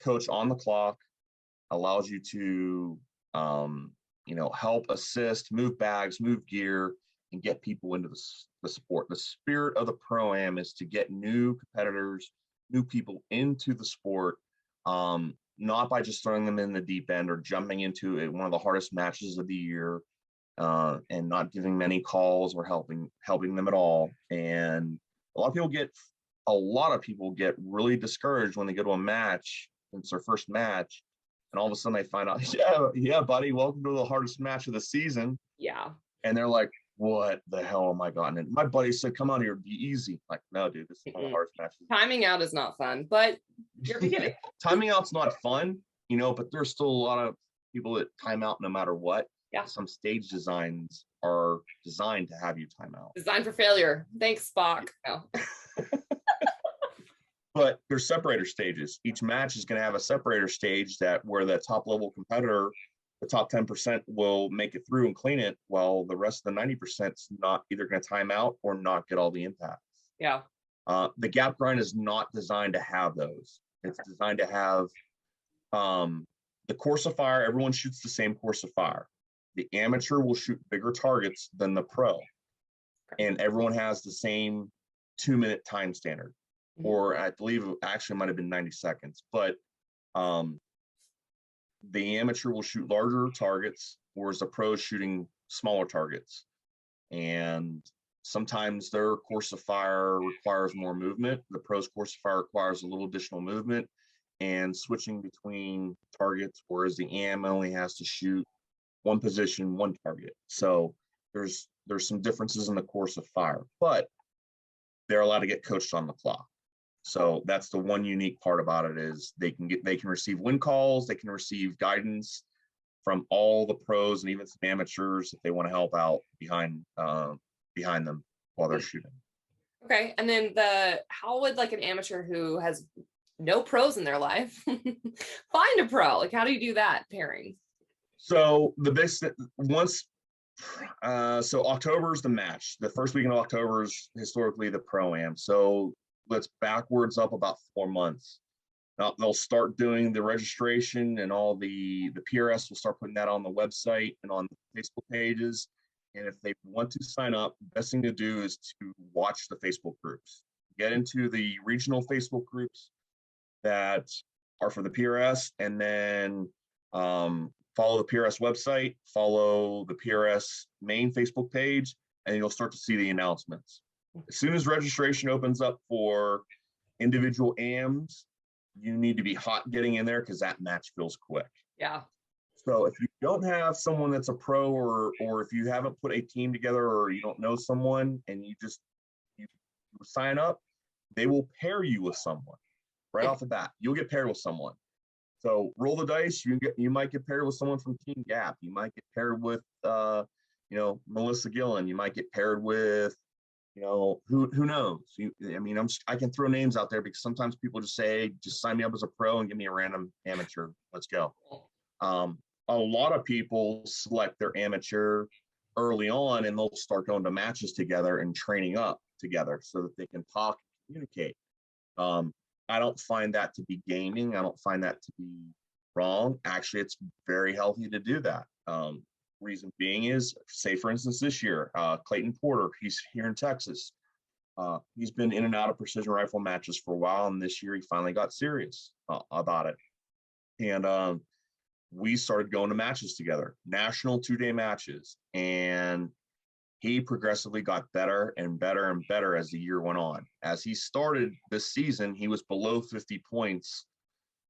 coach on the clock, allows you to help assist, move bags, move gear, and get people into the sport. The spirit of the Pro-Am is to get new competitors, new people into the sport, not by just throwing them in the deep end or jumping into it, one of the hardest matches of the year, and not giving many calls or helping them at all. And a lot of people get really discouraged when they go to a match. It's their first match, and all of a sudden they find out, yeah, buddy, welcome to the hardest match of the season. Yeah. And they're like, what the hell am I gotten in? My buddy said, come on here, be easy. Like, no, dude, this is one of the hardest matches. Timing out is not fun, but you're beginning. Timing out's not fun, but there's still a lot of people that time out no matter what. Yeah. Some stage designs are designed to have you time out. Designed for failure. Thanks, Spock. No. But there's separator stages. Each match is going to have a separator stage where the top level competitor, the top 10% will make it through and clean it, while the rest of the 90% is not either going to time out or not get all the impacts. Yeah. The Gap Grind is not designed to have those. It's designed to have the course of fire. Everyone shoots the same course of fire. The amateur will shoot bigger targets than the pro, and everyone has the same 2-minute time standard, or I believe it actually might have been 90 seconds. But the amateur will shoot larger targets, whereas the pro is shooting smaller targets. And sometimes their course of fire requires more movement. The pro's course of fire requires a little additional movement and switching between targets, whereas the AM only has to shoot one position, one target. So there's There's some differences in the course of fire, but they're allowed to get coached on the clock. So that's the one unique part about it, is they can receive wind calls, they can receive guidance from all the pros and even some amateurs if they want to help out behind them while they're shooting. Okay, and then how would like an amateur who has no pros in their life find a pro? Like, how do you do that pairing? So the best so October is the match. The first weekend of October is historically the pro-am. So let's backwards up about 4 months. Now they'll start doing the registration, and all the PRS will start putting that on the website and on the Facebook pages. And if they want to sign up, the best thing to do is to watch the Facebook groups. Get into the regional Facebook groups that are for the PRS, and then follow the PRS website, follow the PRS main Facebook page, and you'll start to see the announcements. As soon as registration opens up for individual AMs, you need to be hot getting in there, because that match fills quick. Yeah. So if you don't have someone that's a pro, or if you haven't put a team together, or you don't know someone and you sign up, they will pair you with someone right off the bat. You'll get paired with someone. So roll the dice. You might get paired with someone from Team Gap. You might get paired with Melissa Gillen. You might get paired with who knows. I can throw names out there, because sometimes people just say, hey, just sign me up as a pro and give me a random amateur. Let's go. A lot of people select their amateur early on, and they'll start going to matches together and training up together so that they can talk and communicate. I don't find that to be gaming. I don't find that to be wrong. Actually, it's very healthy to do that. Reason being is, say for instance, this year, Clayton Porter, he's here in Texas. He's been in and out of precision rifle matches for a while, and this year he finally got serious about it. And we started going to matches together, national 2-day matches, and he progressively got better and better and better as the year went on. As he started this season, he was below 50 points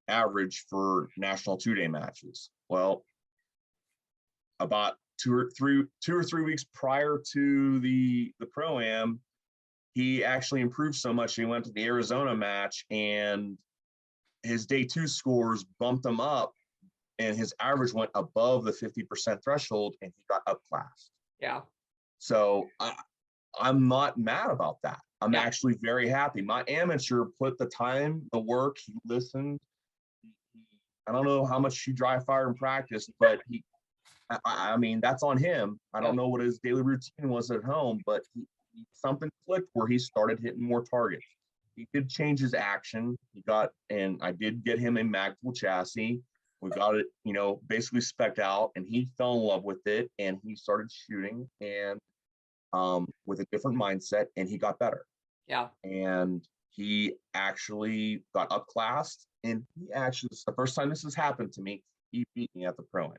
average for national 2-day matches. Well, about two or three weeks prior to the pro-am, he actually improved so much. He went to the Arizona match, and his day 2 scores bumped him up, and his average went above the 50% threshold, and he got upclassed. Yeah. So I'm not mad about that. I'm actually very happy. My amateur put the time, the work, he listened. I don't know how much he dry fire and practiced, but I mean, that's on him. I don't know what his daily routine was at home, but something clicked where he started hitting more targets. He did change his action. And I did get him a MagnetoSpeed chassis. We got it, basically spec'd out, and he fell in love with it, and he started shooting and with a different mindset, and he got better. Yeah. And he actually got upclassed, and this is the first time this has happened to me. He beat me at the pro-am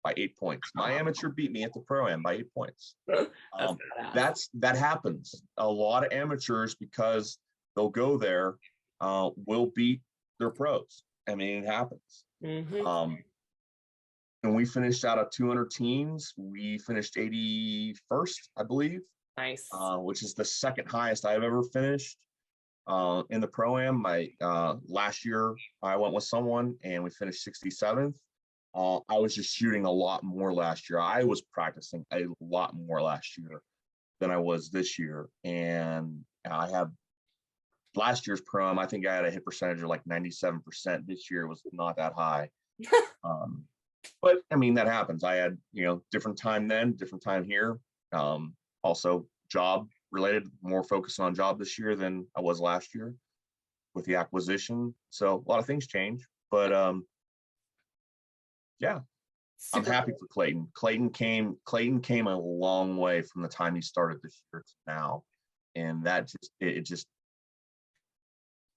by 8 points. My amateur beat me at the pro-am by 8 points. That happens. A lot of amateurs, because they'll go there, will beat their pros. I mean, it happens. Mm-hmm. And we finished out of 200 teams. We finished 81st, I believe. Nice. Which is the second highest I've ever finished in the pro-am. Last year I went with someone and we finished 67th. I was just shooting a lot more last year. I was practicing a lot more last year than I was this year. And I have last year's pro-am, I think I had a hit percentage of like 97%. This year was not that high. But I mean, that happens. I had, different time then, different time here. Also job related, more focused on job this year than I was last year with the acquisition. So a lot of things change, but I'm happy for Clayton. Clayton came a long way from the time he started this year to now. And that just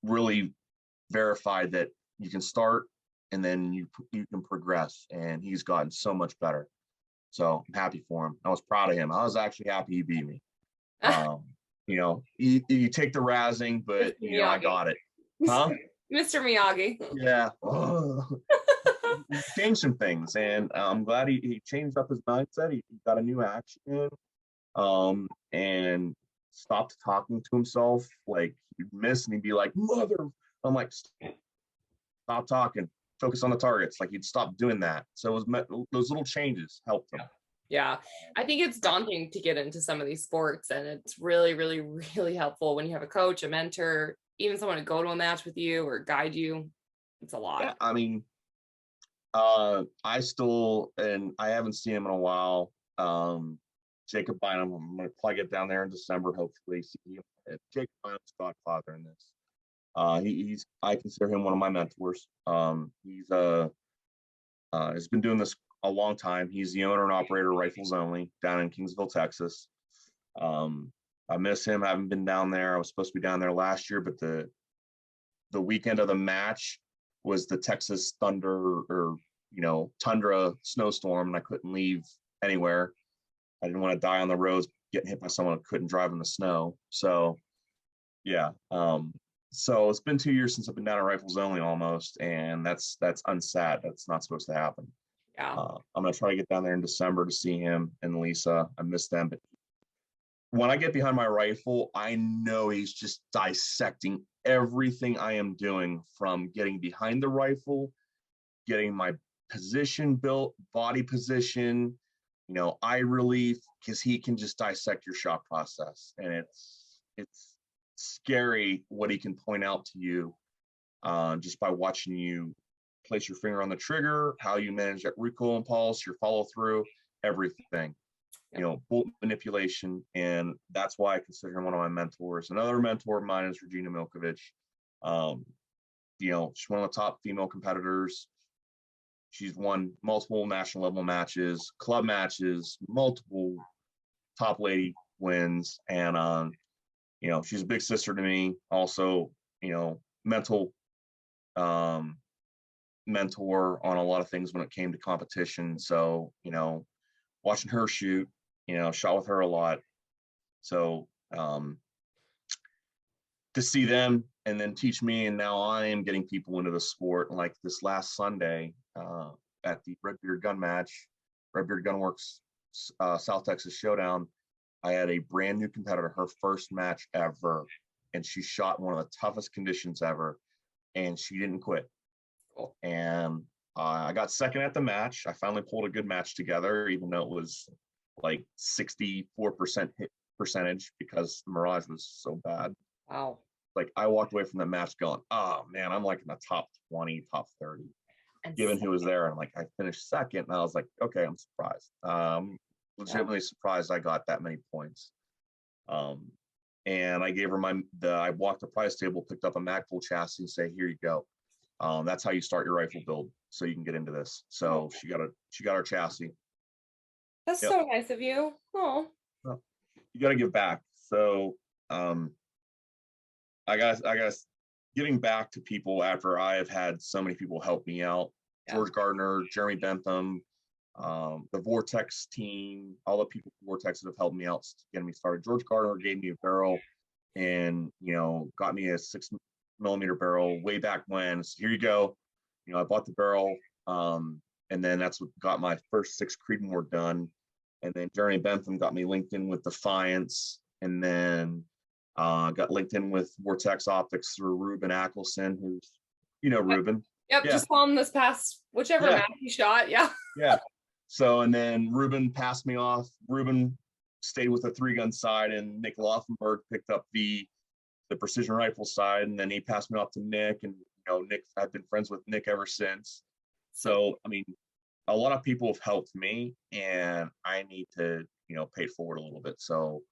really verified that you can start and then you can progress, and he's gotten so much better. So I'm happy for him. I was proud of him. I was actually happy he beat me. You take the razzing, but I got it. Huh? Mr. Miyagi. Yeah. He changed some things, and I'm glad he changed up his mindset. He got a new action. and stopped talking to himself. Like he'd miss and he'd be like, "Mother," I'm like, "Stop talking, focus on the targets." Like he'd stop doing that. So it was those little changes helped him. Yeah, I think it's daunting to get into some of these sports, and it's really, really, really helpful when you have a coach, a mentor, even someone to go to a match with you or guide you. It's a lot. Yeah, I mean, I still, and I haven't seen him in a while. Jacob Bynum, I'm going to probably get down there in December, hopefully. See him. Jacob Bynum's godfather in this. I consider him one of my mentors. He's been doing this a long time. He's the owner and operator of Rifles Only down in Kingsville, Texas. I miss him. I haven't been down there. I was supposed to be down there last year, but the weekend of the match was the Texas thunder or tundra snowstorm, and I couldn't leave anywhere. I didn't want to die on the roads getting hit by someone who couldn't drive in the snow. So yeah. So it's been 2 years since I've been down at Rifles Only almost, and that's unsad. That's not supposed to happen. Yeah. I'm gonna try to get down there in December to see him and Lisa. I miss them, but when I get behind my rifle, I know he's just dissecting everything I am doing, from getting behind the rifle, getting my position built, body position, eye relief, because he can just dissect your shot process. And it's scary what he can point out to you just by watching you place your finger on the trigger, how you manage that recoil impulse, your follow through, everything. Bolt manipulation. And that's why I consider him one of my mentors. Another mentor of mine is Regina Milkovich. She's one of the top female competitors. She's won multiple national level matches, club matches, multiple top lady wins. And, she's a big sister to me. Also, mental mentor on a lot of things when it came to competition. So, watching her shoot, shot with her a lot. So to see them and then teach me, and now I am getting people into the sport. Like this last Sunday at the Redbeard Gun match, Redbeard Gunworks South Texas Showdown, I had a brand new competitor, her first match ever, and she shot in one of the toughest conditions ever, and she didn't quit. And I got second at the match. I finally pulled a good match together, even though it was like 64% hit percentage because the Mirage was so bad. Wow. Like I walked away from that match going, oh man, I'm like in the top 20, top 30, given who was there. And like I finished second, and I was like, okay, I'm surprised. Legitimately surprised I got that many points. And I gave her I walked the prize table, picked up a Magpul chassis, and say, here you go. That's how you start your rifle build, so you can get into this. So she got her chassis. That's so nice of you. Oh, you got to give back. So I guess giving back to people after I have had so many people help me out. George Gardner, Jeremy Bentham, the Vortex team, all the people from Vortex that have helped me out getting me started. George Gardner gave me a barrel and got me a 6mm barrel way back when. So here you go. I bought the barrel, and then that's what got my first 6 Creedmoor done. And then Jeremy Bentham got me linked in with Defiance, and then got linked in with Vortex Optics through Ruben Ackelson, who's Ruben. Yep, just saw him this past whichever match he shot. Yeah. So and then Ruben passed me off. Ruben stayed with the 3-gun side, and Nick Laufenberg picked up the precision rifle side, and then he passed me off to Nick, and Nick, I've been friends with Nick ever since. So I mean, a lot of people have helped me, and I need to pay it forward a little bit. So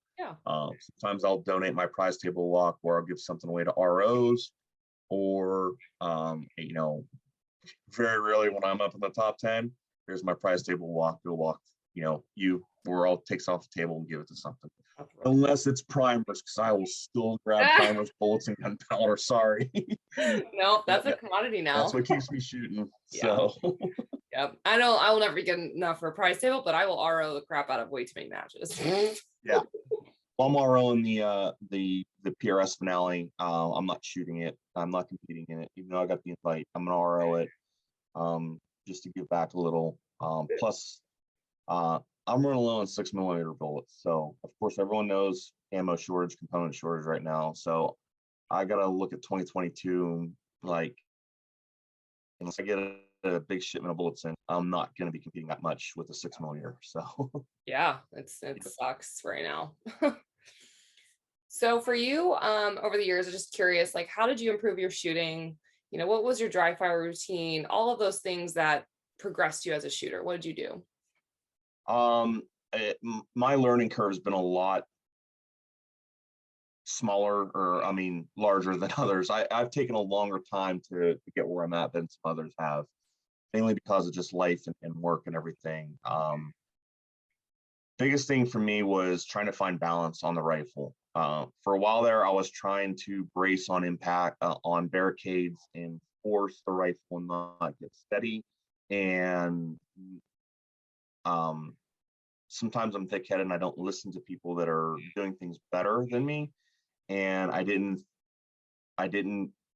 sometimes I'll donate my prize table walk, or I'll give something away to ROs, or very rarely when I'm up in the top 10, here's my prize table walk. Go walk, where I'll take off the table and give it to something. Unless it's primers, because I will still grab primers, bullets, and gunpowder. Sorry. No, that's a commodity now. That's what keeps me shooting. So. Yep. I know I will never get enough for a prize table, but I will RO the crap out of way too many matches. Yeah. Well, I'm ROing the PRS finale. I'm not shooting it. I'm not competing in it, even though I got the invite. I'm gonna RO it, just to give back a little. Plus, I'm running low on 6mm bullets. So of course everyone knows ammo shortage, component shortage right now. So I gotta look at 2022, like unless I get a big shipment of bullets in, I'm not gonna be competing that much with a 6mm. So Yeah, it sucks right now. So for you, over the years, I'm just curious, like, how did you improve your shooting? You know, what was your dry fire routine? All of those things that progressed you as a shooter. What did you do? my learning curve has been a lot smaller, or I mean larger than others. I've taken a longer time to get where I'm at than some others have, mainly because of just life and work and everything. Biggest thing for me was trying to find balance on the rifle. For a while there, I was trying to brace on impact on barricades and force the rifle not get steady. And sometimes I'm thick-headed and I don't listen to people that are doing things better than me. And I didn't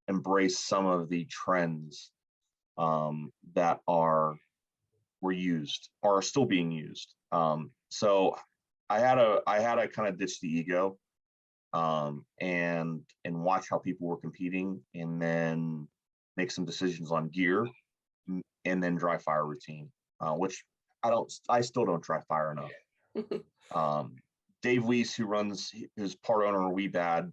embrace some of the trends that were used or are still being used. So I had to kind of ditch the ego and watch how people were competing, and then make some decisions on gear, and then dry fire routine, which I still don't dry fire enough. Dave Weiss, who's part owner of WeBad,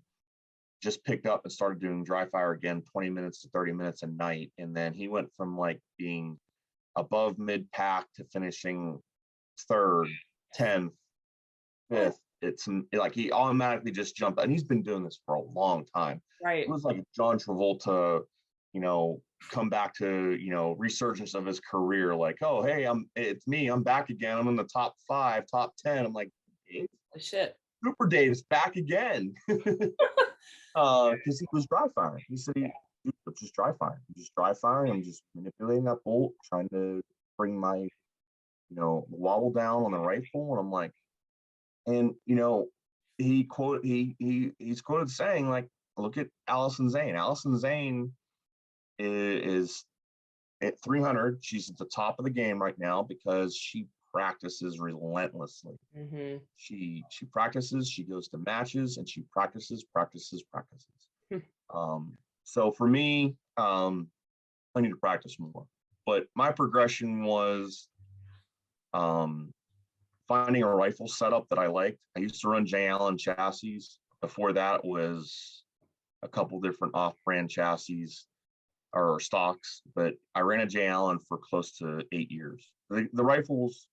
just picked up and started doing dry fire again, 20 minutes to 30 minutes a night, and then he went from like being above mid pack to finishing third, 10th, 5th. It's like he automatically just jumped, and he's been doing this for a long time. Right. It was like John Travolta, come back to, resurgence of his career. Like, oh, hey, it's me. I'm back again. I'm in the top 5, top 10. I'm like, hey, Shit. Super Dave's back again. Because he was dry firing. He said, just dry firing. Just dry firing. I'm just manipulating that bolt, trying to bring my, wobble down on the rifle. And I'm like, he's quoted saying, like, look at Allison Zane. Allison Zane is at 300. She's at the top of the game right now because she practices relentlessly. Mm-hmm. She practices, she goes to matches, and she practices. So for me, I need to practice more. But my progression was finding a rifle setup that I liked. I used to run J. Allen chassis. Before that was a couple different off-brand chassis or stocks, but I ran a J. Allen for close to 8 years. The rifles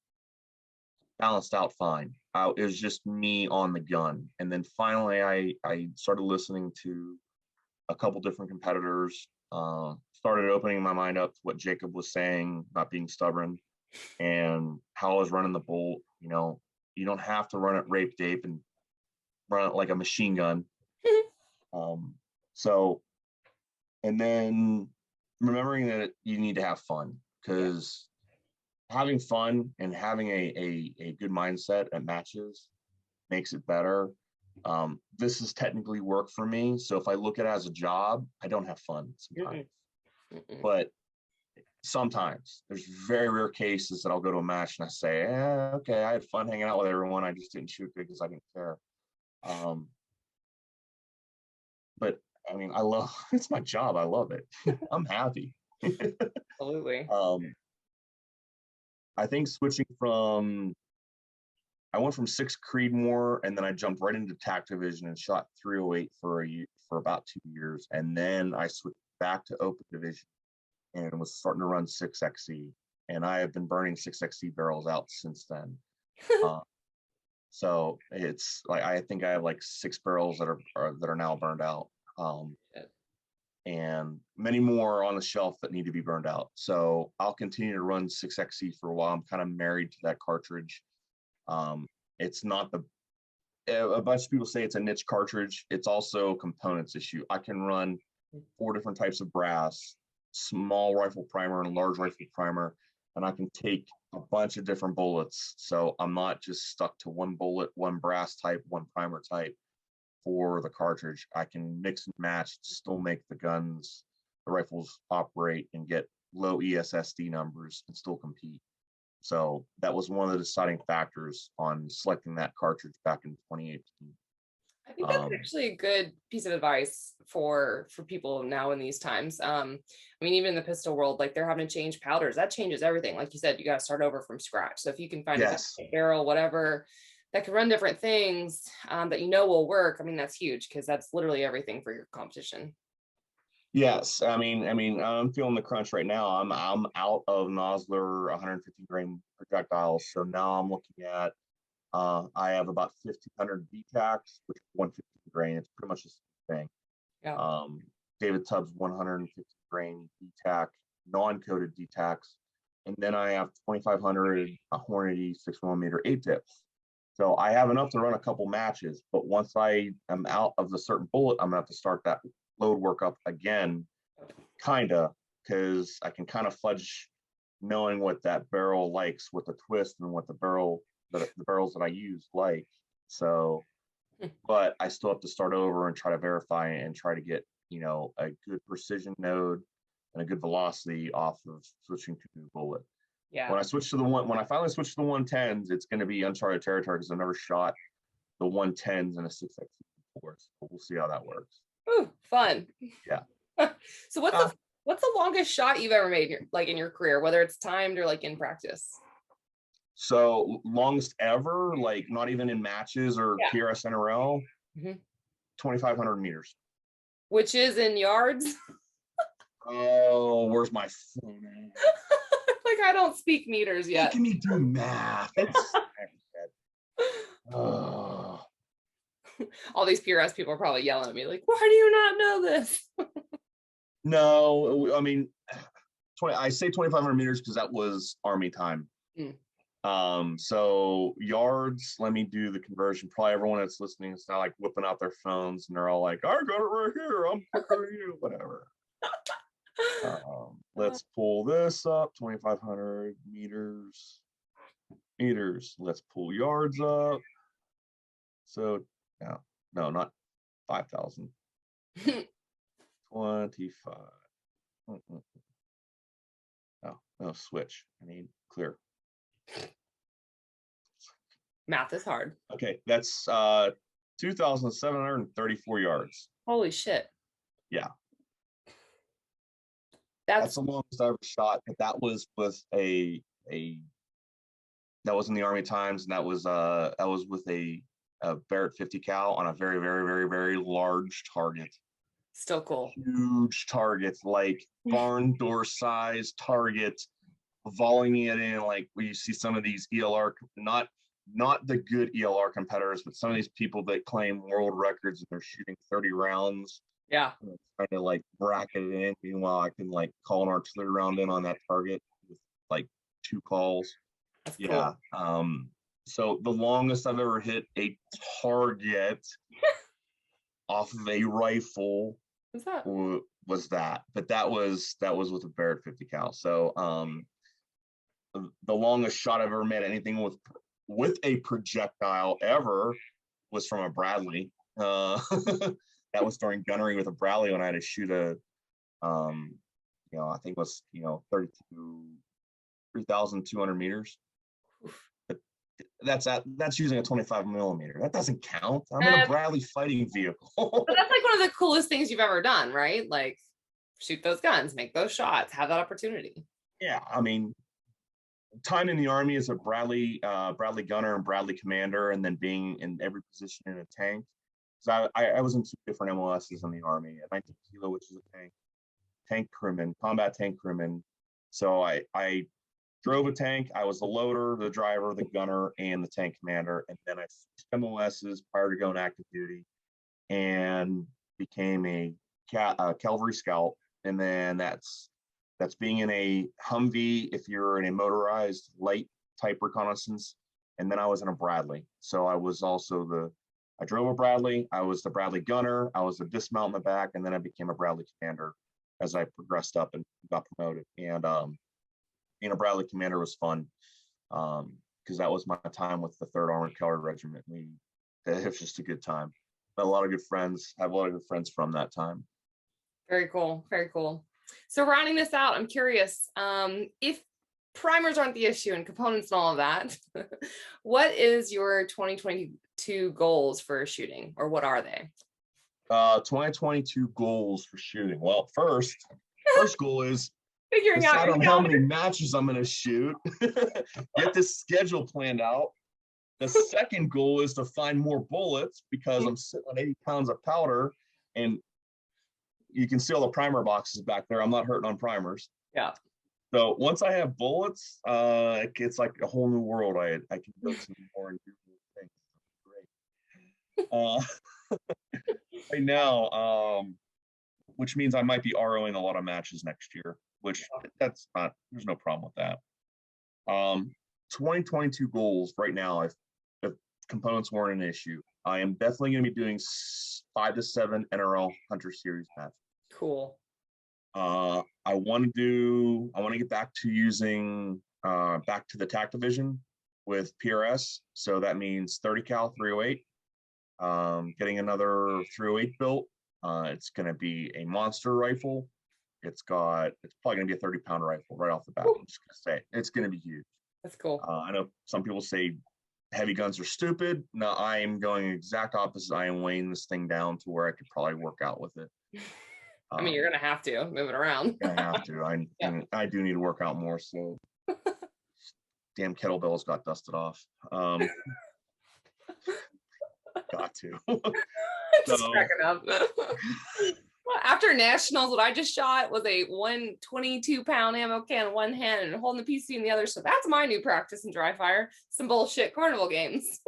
balanced out fine. It was just me on the gun. And then finally I started listening to a couple different competitors, started opening my mind up to what Jacob was saying about being stubborn and how I was running the bolt. You don't have to run it rape dape and run it like a machine gun. And then remembering that you need to have fun, because having fun and having a good mindset at matches makes it better. This is technically work for me. So if I look at it as a job, I don't have fun sometimes. But sometimes there's very rare cases that I'll go to a match and I say, okay, I had fun hanging out with everyone. I just didn't shoot because I didn't care. But I mean, it's my job. I love it. I'm happy. Absolutely. I think I went from 6 Creedmoor, and then I jumped right into TAC Division and shot 308 for about 2 years. And then I switched back to Open Division and was starting to run 6XE. And I have been burning 6XE barrels out since then. So it's like, I think I have like 6 barrels that are now burned out. And many more on the shelf that need to be burned out. So I'll continue to run 6XE for a while. I'm kind of married to that cartridge. It's not a bunch of people say it's a niche cartridge. It's also a components issue. I can run 4 different types of brass, small rifle primer and large rifle primer, and I can take a bunch of different bullets. So I'm not just stuck to one bullet, one brass type, one primer type for the cartridge. I can mix and match, still make the rifles operate and get low ESSD numbers and still compete. So that was one of the deciding factors on selecting that cartridge back in 2018. I think that's actually a good piece of advice for people now in these times. I mean, even in the pistol world, like they're having to change powders. That changes everything. Like you said, you got to start over from scratch. So if you can find a barrel, whatever, that can run different things that will work, I mean, that's huge because that's literally everything for your competition. Yes, I mean, I'm feeling the crunch right now. I'm out of Nosler 150 grain projectiles, so now I'm looking at. I have about 1,500 DTACs, which is 150 grain. It's pretty much the same thing. Yeah. David Tubbs 150 grain DTAC, non-coated DTACs, and then I have 2,500 Hornady 6mm 8 tips. So I have enough to run a couple matches, but once I am out of the certain bullet, I'm gonna have to start that load work up again, kinda, because I can kind of fudge knowing what that barrel likes with the twist and what the barrels that I use like. So, but I still have to start over and try to verify and try to get a good precision node and a good velocity off of switching to a new bullet. Yeah. When I finally switch to the 110s, it's going to be uncharted territory because I've never shot the 110s in a 6x before. So we'll see how that works. Ooh, fun. Yeah. So what's the longest shot you've ever made in your career, whether it's timed or like in practice? So longest ever, like not even in matches or PRS NRL, 2,500 meters. Which is in yards? Oh, where's my phone? Like I don't speak meters yet. Making me do math. Oh. All these PRS people are probably yelling at me like, why do you not know this? No, I mean, I say 2,500 meters because that was Army time. So yards, let me do the conversion. Probably everyone that's listening is now like whipping out their phones and they're all like, I got it right here. I'm quicker than you, whatever. Let's pull this up, 2,500 meters. Let's pull yards up. So no, not 5,000. 25. No, switch. I mean, clear. Math is hard. Okay, that's 2,734 yards. Holy shit. Yeah. That's the longest I ever shot, but that was with that was in the Army times, and that was with a Barrett 50 cal on a very, very, very, very large target. Still cool. Huge target, like barn door size target, volleying it in like where you see some of these ELR, not the good ELR competitors, but some of these people that claim world records and they're shooting 30 rounds. Yeah. Trying to like bracket it in. Meanwhile, I can like call an artillery round in on that target with like 2 calls. That's yeah. Cool. So the longest I've ever hit a target off of a rifle was that, but that was with a Barrett 50 cal. So the longest shot I've ever made anything with a projectile ever was from a Bradley. That was during gunnery with a Bradley when I had to shoot a I think it was 3,200 meters. But that's using a 25mm. That doesn't count. I'm in a Bradley fighting vehicle. But that's like one of the coolest things you've ever done, right? Like shoot those guns, make those shots, have that opportunity. Yeah, I mean, time in the Army as a Bradley gunner and Bradley commander, and then being in every position in a tank. So I was in 2 different MOSs in the Army, a 19 kilo, which is a tank crewman, combat tank crewman. So I drove a tank. I was the loader, the driver, the gunner, and the tank commander. And then I switched MOSs prior to going active duty and became a cavalry scout. And then that's being in a Humvee if you're in a motorized light type reconnaissance. And then I was in a Bradley. So I was also I drove a Bradley. I was the Bradley gunner. I was the dismount in the back. And then I became a Bradley commander as I progressed up and got promoted. And being a Bradley commander was fun because that was my time with the 3rd Armored Cavalry Regiment. It was just a good time. Met a lot of good friends. I have a lot of good friends from that time. Very cool. Very cool. So rounding this out, I'm curious if primers aren't the issue and components and all of that. What is your 2022 goals for shooting, or what are they? 2022 goals for shooting. Well, first goal is Figuring out decide your on how calendar. many matches I'm going to shoot. Get this schedule planned out. The second goal is to find more bullets because I'm sitting on 80 pounds of powder, and you can see all the primer boxes back there. I'm not hurting on primers. Yeah. So once I have bullets, it's like a whole new world. I can go to more and do more things. Great. Right now, which means I might be ROing a lot of matches next year, which there's no problem with that. 2022 goals right now, if components weren't an issue, I am definitely going to be doing 5 to 7 NRL Hunter Series matches. Cool. I want to get back to using back to the TAC division with PRS. So that means 30 cal 308. Getting another 308 built. It's going to be a monster rifle. It's probably going to be a 30-pound rifle right off the bat. I'm just going to say it's going to be huge. That's cool. I know some people say heavy guns are stupid. No, I am going exact opposite. I am weighing this thing down to where I could probably work out with it. I mean, you're going to have to move it around. I have to. I do need to work out more. So damn kettlebells got dusted off. Got to. Just cracking up. After nationals, what I just shot was a 122-pound ammo can in one hand and holding the PC in the other. So that's my new practice in dry fire. Some bullshit carnival games.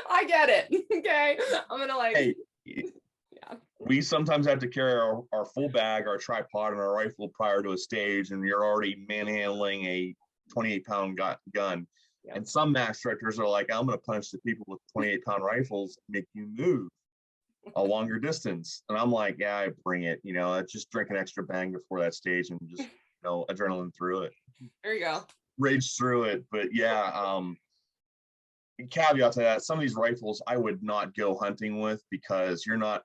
I get it. Okay. I'm gonna Hey, yeah. We sometimes have to carry our full bag, our tripod, and our rifle prior to a stage, and you're already manhandling a 28-pound gun. Yeah. And some max directors are like, I'm going to punch the people with 28-pound rifles, make you move a longer distance. And I'm like, yeah, I bring it. Just drink an extra bang before that stage and just, adrenaline through it. There you go. Rage through it. But yeah, caveat to that, some of these rifles I would not go hunting with because you're not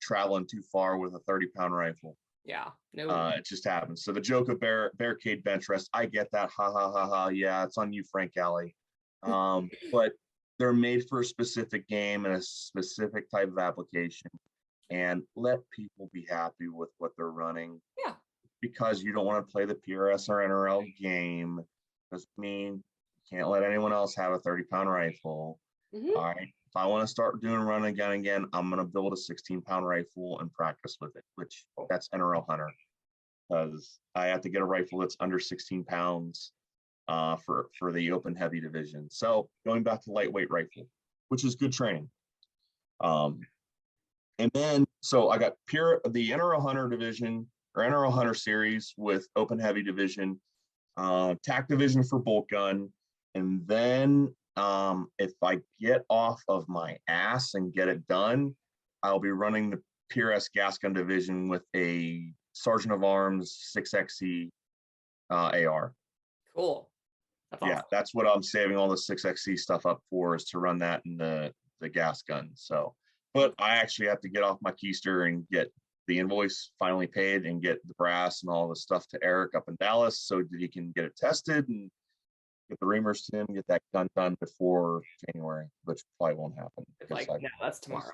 traveling too far with a 30-pound rifle. Yeah, no. It just happens. So the joke of barricade bench rest, I get that. Ha ha ha ha. Yeah, it's on you, Frank Alley. But they're made for a specific game and a specific type of application. And let people be happy with what they're running. Yeah. Because you don't want to play the PRS or NRL game doesn't mean you can't let anyone else have a 30-pound rifle. Mm-hmm. All right. If I want to start doing run again, I'm going to build a 16-pound rifle and practice with it, which that's NRL Hunter, because I have to get a rifle that's under 16 pounds for the open heavy division. So going back to lightweight rifle, which is good training. And then, so I got the NRL Hunter division or NRL Hunter series with open heavy division, TAC division for bolt gun. And then if I get off of my ass and get it done, I'll be running the PRS gas gun division with a Sergeant of Arms 6XE AR. Cool. That's awesome. Yeah, that's what I'm saving all the 6XE stuff up for, is to run that in the gas gun. So, but I actually have to get off my keister and get the invoice finally paid and get the brass and all the stuff to Eric up in Dallas so that he can get it tested and get the reamers to him, get that gun done before January, which probably won't happen. No, that's tomorrow.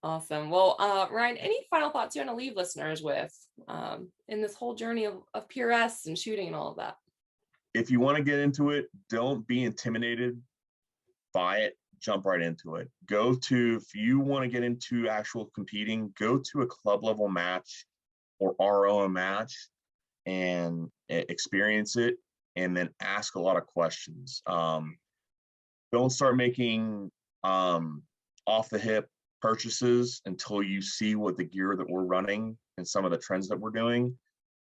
Awesome. Well, Ryan, any final thoughts you want to leave listeners with in this whole journey of PRS and shooting and all of that? If you want to get into it, don't be intimidated by it. Jump right into it. If you want to get into actual competing, go to a club level match or RO match and experience it, and then ask a lot of questions. Don't start making off the hip purchases until you see what the gear that we're running and some of the trends that we're doing.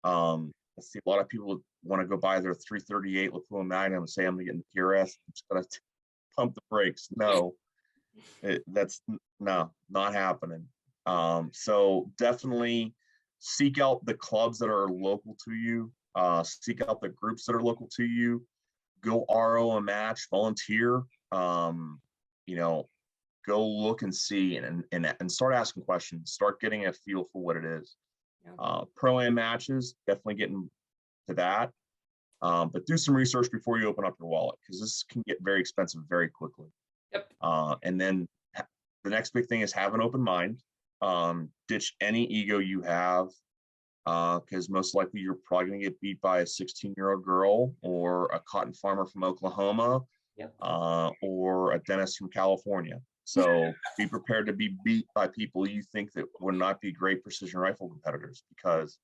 I see a lot of people want to go buy their 338 Lapua Magnum and say, I'm gonna get into PRS. I'm just gonna pump the brakes. No, that's not happening. So definitely seek out the clubs that are local to you, seek out the groups that are local to you, go RO a match, volunteer. go look and see and start asking questions, start getting a feel for what it is. Pro-Am matches, definitely getting to that. But do some research before you open up your wallet, because this can get very expensive very quickly. Yep. And then the next big thing is have an open mind. Ditch any ego you have, because most likely you're probably going to get beat by a 16-year-old girl or a cotton farmer from Oklahoma, yep. Or a dentist from California. So be prepared to be beat by people you think that would not be great precision rifle competitors, because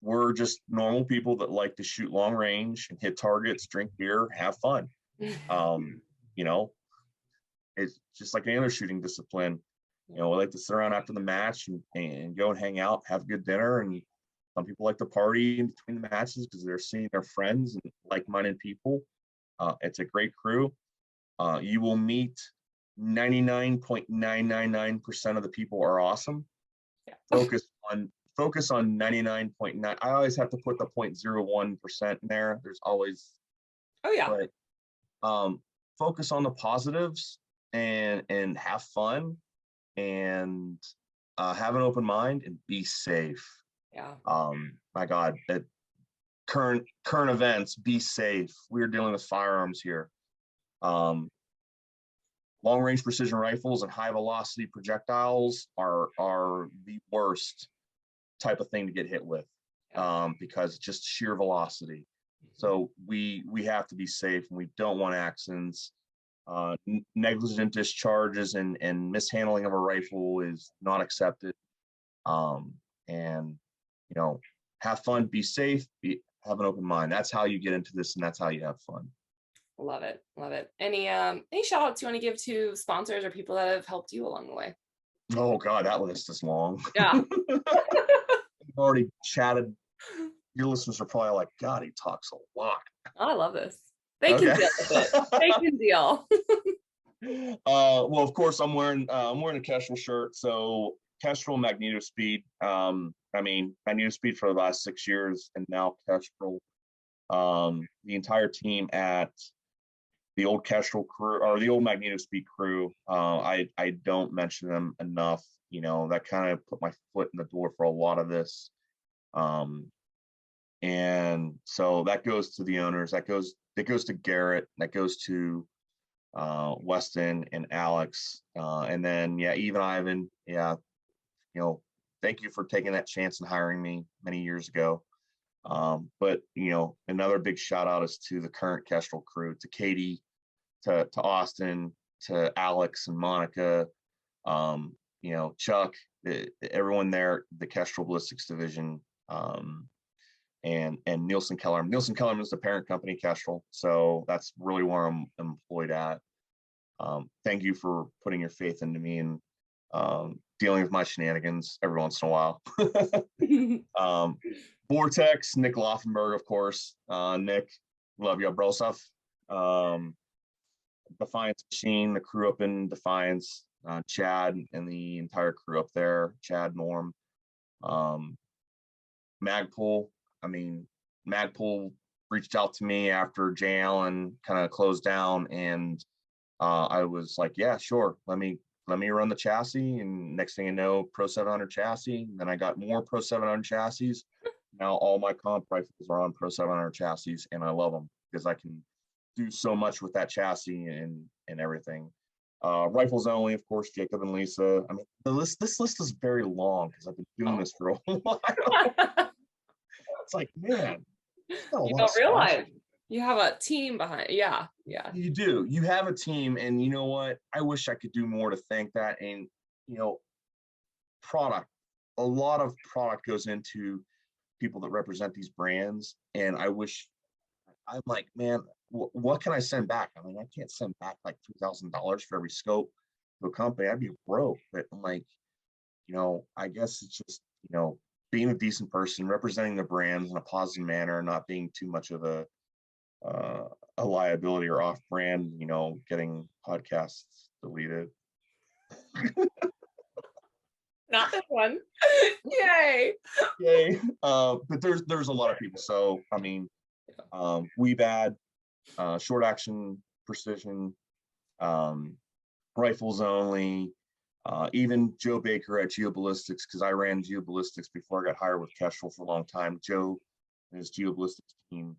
we're just normal people that like to shoot long range and hit targets, drink beer, have fun. You know, it's just like any other shooting discipline. You know, we like to sit around after the match and go and hang out, have a good dinner. And some people like to party in between the matches because they're seeing their friends and like-minded people. It's a great crew. You will meet 99.999% of the people are awesome. Yeah. Focus on 99.9. I always have to put the 0.01% in there. There's always. Oh yeah. But focus on the positives and have fun and have an open mind and be safe. Yeah. My God, at current events, be safe. We're dealing with firearms here. Long range precision rifles and high velocity projectiles are the worst type of thing to get hit with, because just sheer velocity. So we have to be safe, and we don't want accidents. Negligent discharges and mishandling of a rifle is not accepted. And you know, have fun, be safe, have an open mind. That's how you get into this, and that's how you have fun. Love it. Love it. Any shout outs you want to give to sponsors or people that have helped you along the way? Oh God, that list is long. Yeah. I've already chatted. Your listeners are probably like, God, he talks a lot. Oh, I love this. They can deal with it. They can deal. Well, of course, I'm wearing a Kestrel shirt. So Kestrel, MagnetoSpeed. I mean, MagnetoSpeed for the last 6 years, and now Kestrel. The entire team at the old Kestrel crew, or the old MagnetoSpeed crew. I don't mention them enough. You know, that kind of put my foot in the door for a lot of this. And so that goes to the owners. That goes to Garrett. That goes to Weston and Alex. And then, even Ivan. Yeah, you know, thank you for taking that chance and hiring me many years ago. But, you know, another big shout out is to the current Kestrel crew, to Katie, to Austin, to Alex and Monica, you know, Chuck, everyone there, the Kestrel Ballistics division, and Nielsen Kellerman. Nielsen Kellerman is the parent company, Kestrel. So that's really where I'm employed at. Thank you for putting your faith into me and dealing with my shenanigans every once in a while. Vortex, Nick Laufenberg, of course. Nick, love you, bro. Stuff. Defiance Machine, the crew up in Defiance, Chad and the entire crew up there, Chad, Norm. Magpul. I mean, Magpul reached out to me after Jay Allen kind of closed down, and I was like, yeah, sure. Let me run the chassis. And next thing you know, Pro 700 chassis. And then I got more Pro 700 chassis. Now all my comp rifles are on Pro 700 chassis, and I love them because I can do so much with that chassis and everything. Rifles only, of course, Jacob and Lisa. I mean, this list is very long because I've been doing this for a while. It's like, man, you don't realize you have a team behind. Yeah. You do. You have a team, and you know what? I wish I could do more to thank that. And you know, product. A lot of product goes into people that represent these brands, and I wish. I'm like, man, what can I send back? I mean, I can't send back like $2,000 for every scope to a company. I'd be broke. But I'm like, you know, I guess it's just, you know, being a decent person, representing the brands in a positive manner, not being too much of a liability or off brand, you know, getting podcasts deleted. Not this one. Yay. But there's a lot of people. So, I mean, we've had short action precision, rifles only. Even Joe Baker at Geoballistics, because I ran Geoballistics before I got hired with Kestrel for a long time. Joe and his Geoballistics team,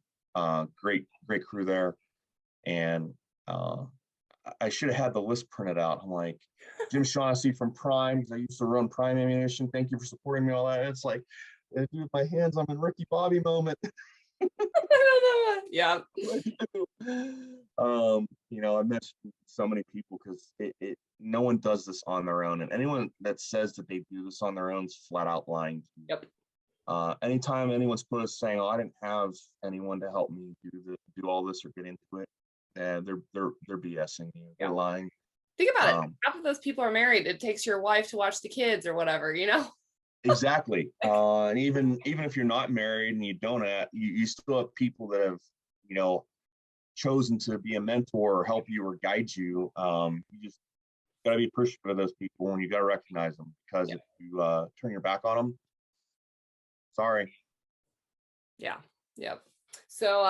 great crew there. And I should have had the list printed out. I'm like, Jim Shaughnessy from Prime, because I used to run Prime ammunition. Thank you for supporting me, all that. It's like, with my hands, I'm in Ricky Bobby moment. Yeah. I mentioned so many people because no one does this on their own, and anyone that says that they do this on their own is flat out lying. Yep. Anytime anyone's supposed saying, "Oh, I didn't have anyone to help me do all this or get into it," they're BSing you. They're lying. Think about it. Half of those people are married. It takes your wife to watch the kids or whatever, Exactly. And even if you're not married and you don't you still have people that have chosen to be a mentor or help you or guide you. You just got to be appreciative of those people, and you got to recognize them, because if you turn your back on them, sorry. Yeah. Yep. So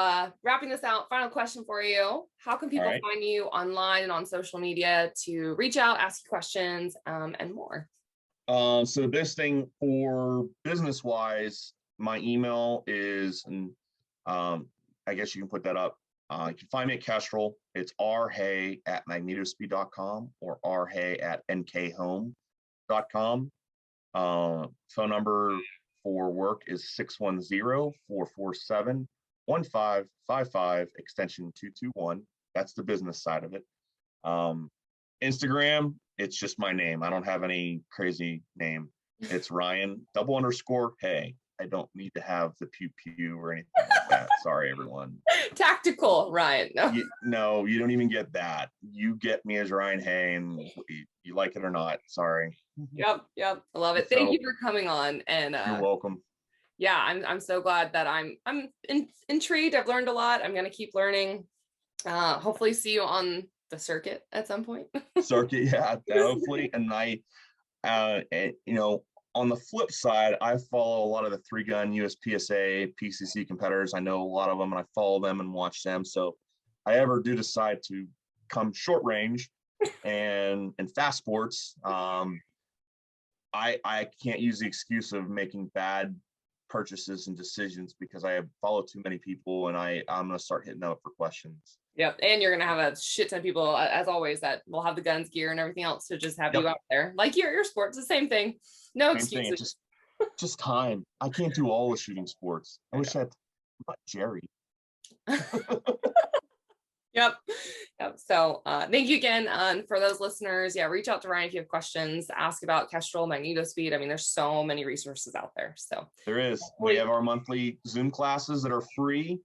wrapping this out, final question for you. How can people find you online and on social media to reach out, ask you questions, and more? So the best thing for business wise, my email is, and I guess you can put that up. You can find me at Kestrel. It's rhay@magnetospeed.com or rhay@nkhome.com. Phone number for work is 610-447-1555, extension 221. That's the business side of it. Instagram, it's just my name. I don't have any crazy name. It's Ryan _Hey. I don't need to have the pew pew or anything like that. Sorry, everyone. Tactical, Ryan. No, you don't even get that. You get me as Ryan Hay, and you like it or not. Sorry. Yep. I love it. Thank you for coming on. And you're welcome. Yeah, I'm so glad that I'm intrigued. I've learned a lot. I'm gonna keep learning. Hopefully see you on the circuit at some point. Circuit, yeah, hopefully. And on the flip side, I follow a lot of the 3-gun USPSA, PCC competitors. I know a lot of them, and I follow them and watch them. So if I ever do decide to come short range and fast sports, I can't use the excuse of making bad purchases and decisions, because I follow too many people, and I'm going to start hitting them up for questions. Yep. And you're going to have a shit ton of people, as always, that will have the guns, gear, and everything else to just have you out there. Like your sport's the same thing. No excuses. Just time. I can't do all the shooting sports. I wish I had Jerry. Yep. So thank you again. For those listeners, reach out to Ryan if you have questions, ask about Kestrel, MagnetoSpeed. I mean, there's so many resources out there. So there is. We have our monthly Zoom classes that are free.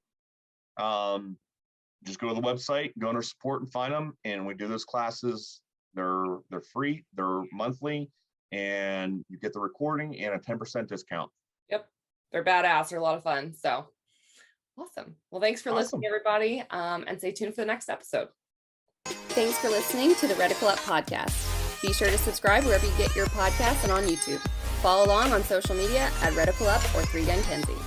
Just go to the website, go under support, and find them. And we do those classes. They're free. They're monthly, and you get the recording and a 10% discount. Yep. They're badass. They're a lot of fun. So awesome. Well, thanks for listening, everybody. And stay tuned for the next episode. Thanks for listening to the Reticle Up podcast. Be sure to subscribe wherever you get your podcasts and on YouTube. Follow along on social media at Reticle Up or 3Gun Kenzie.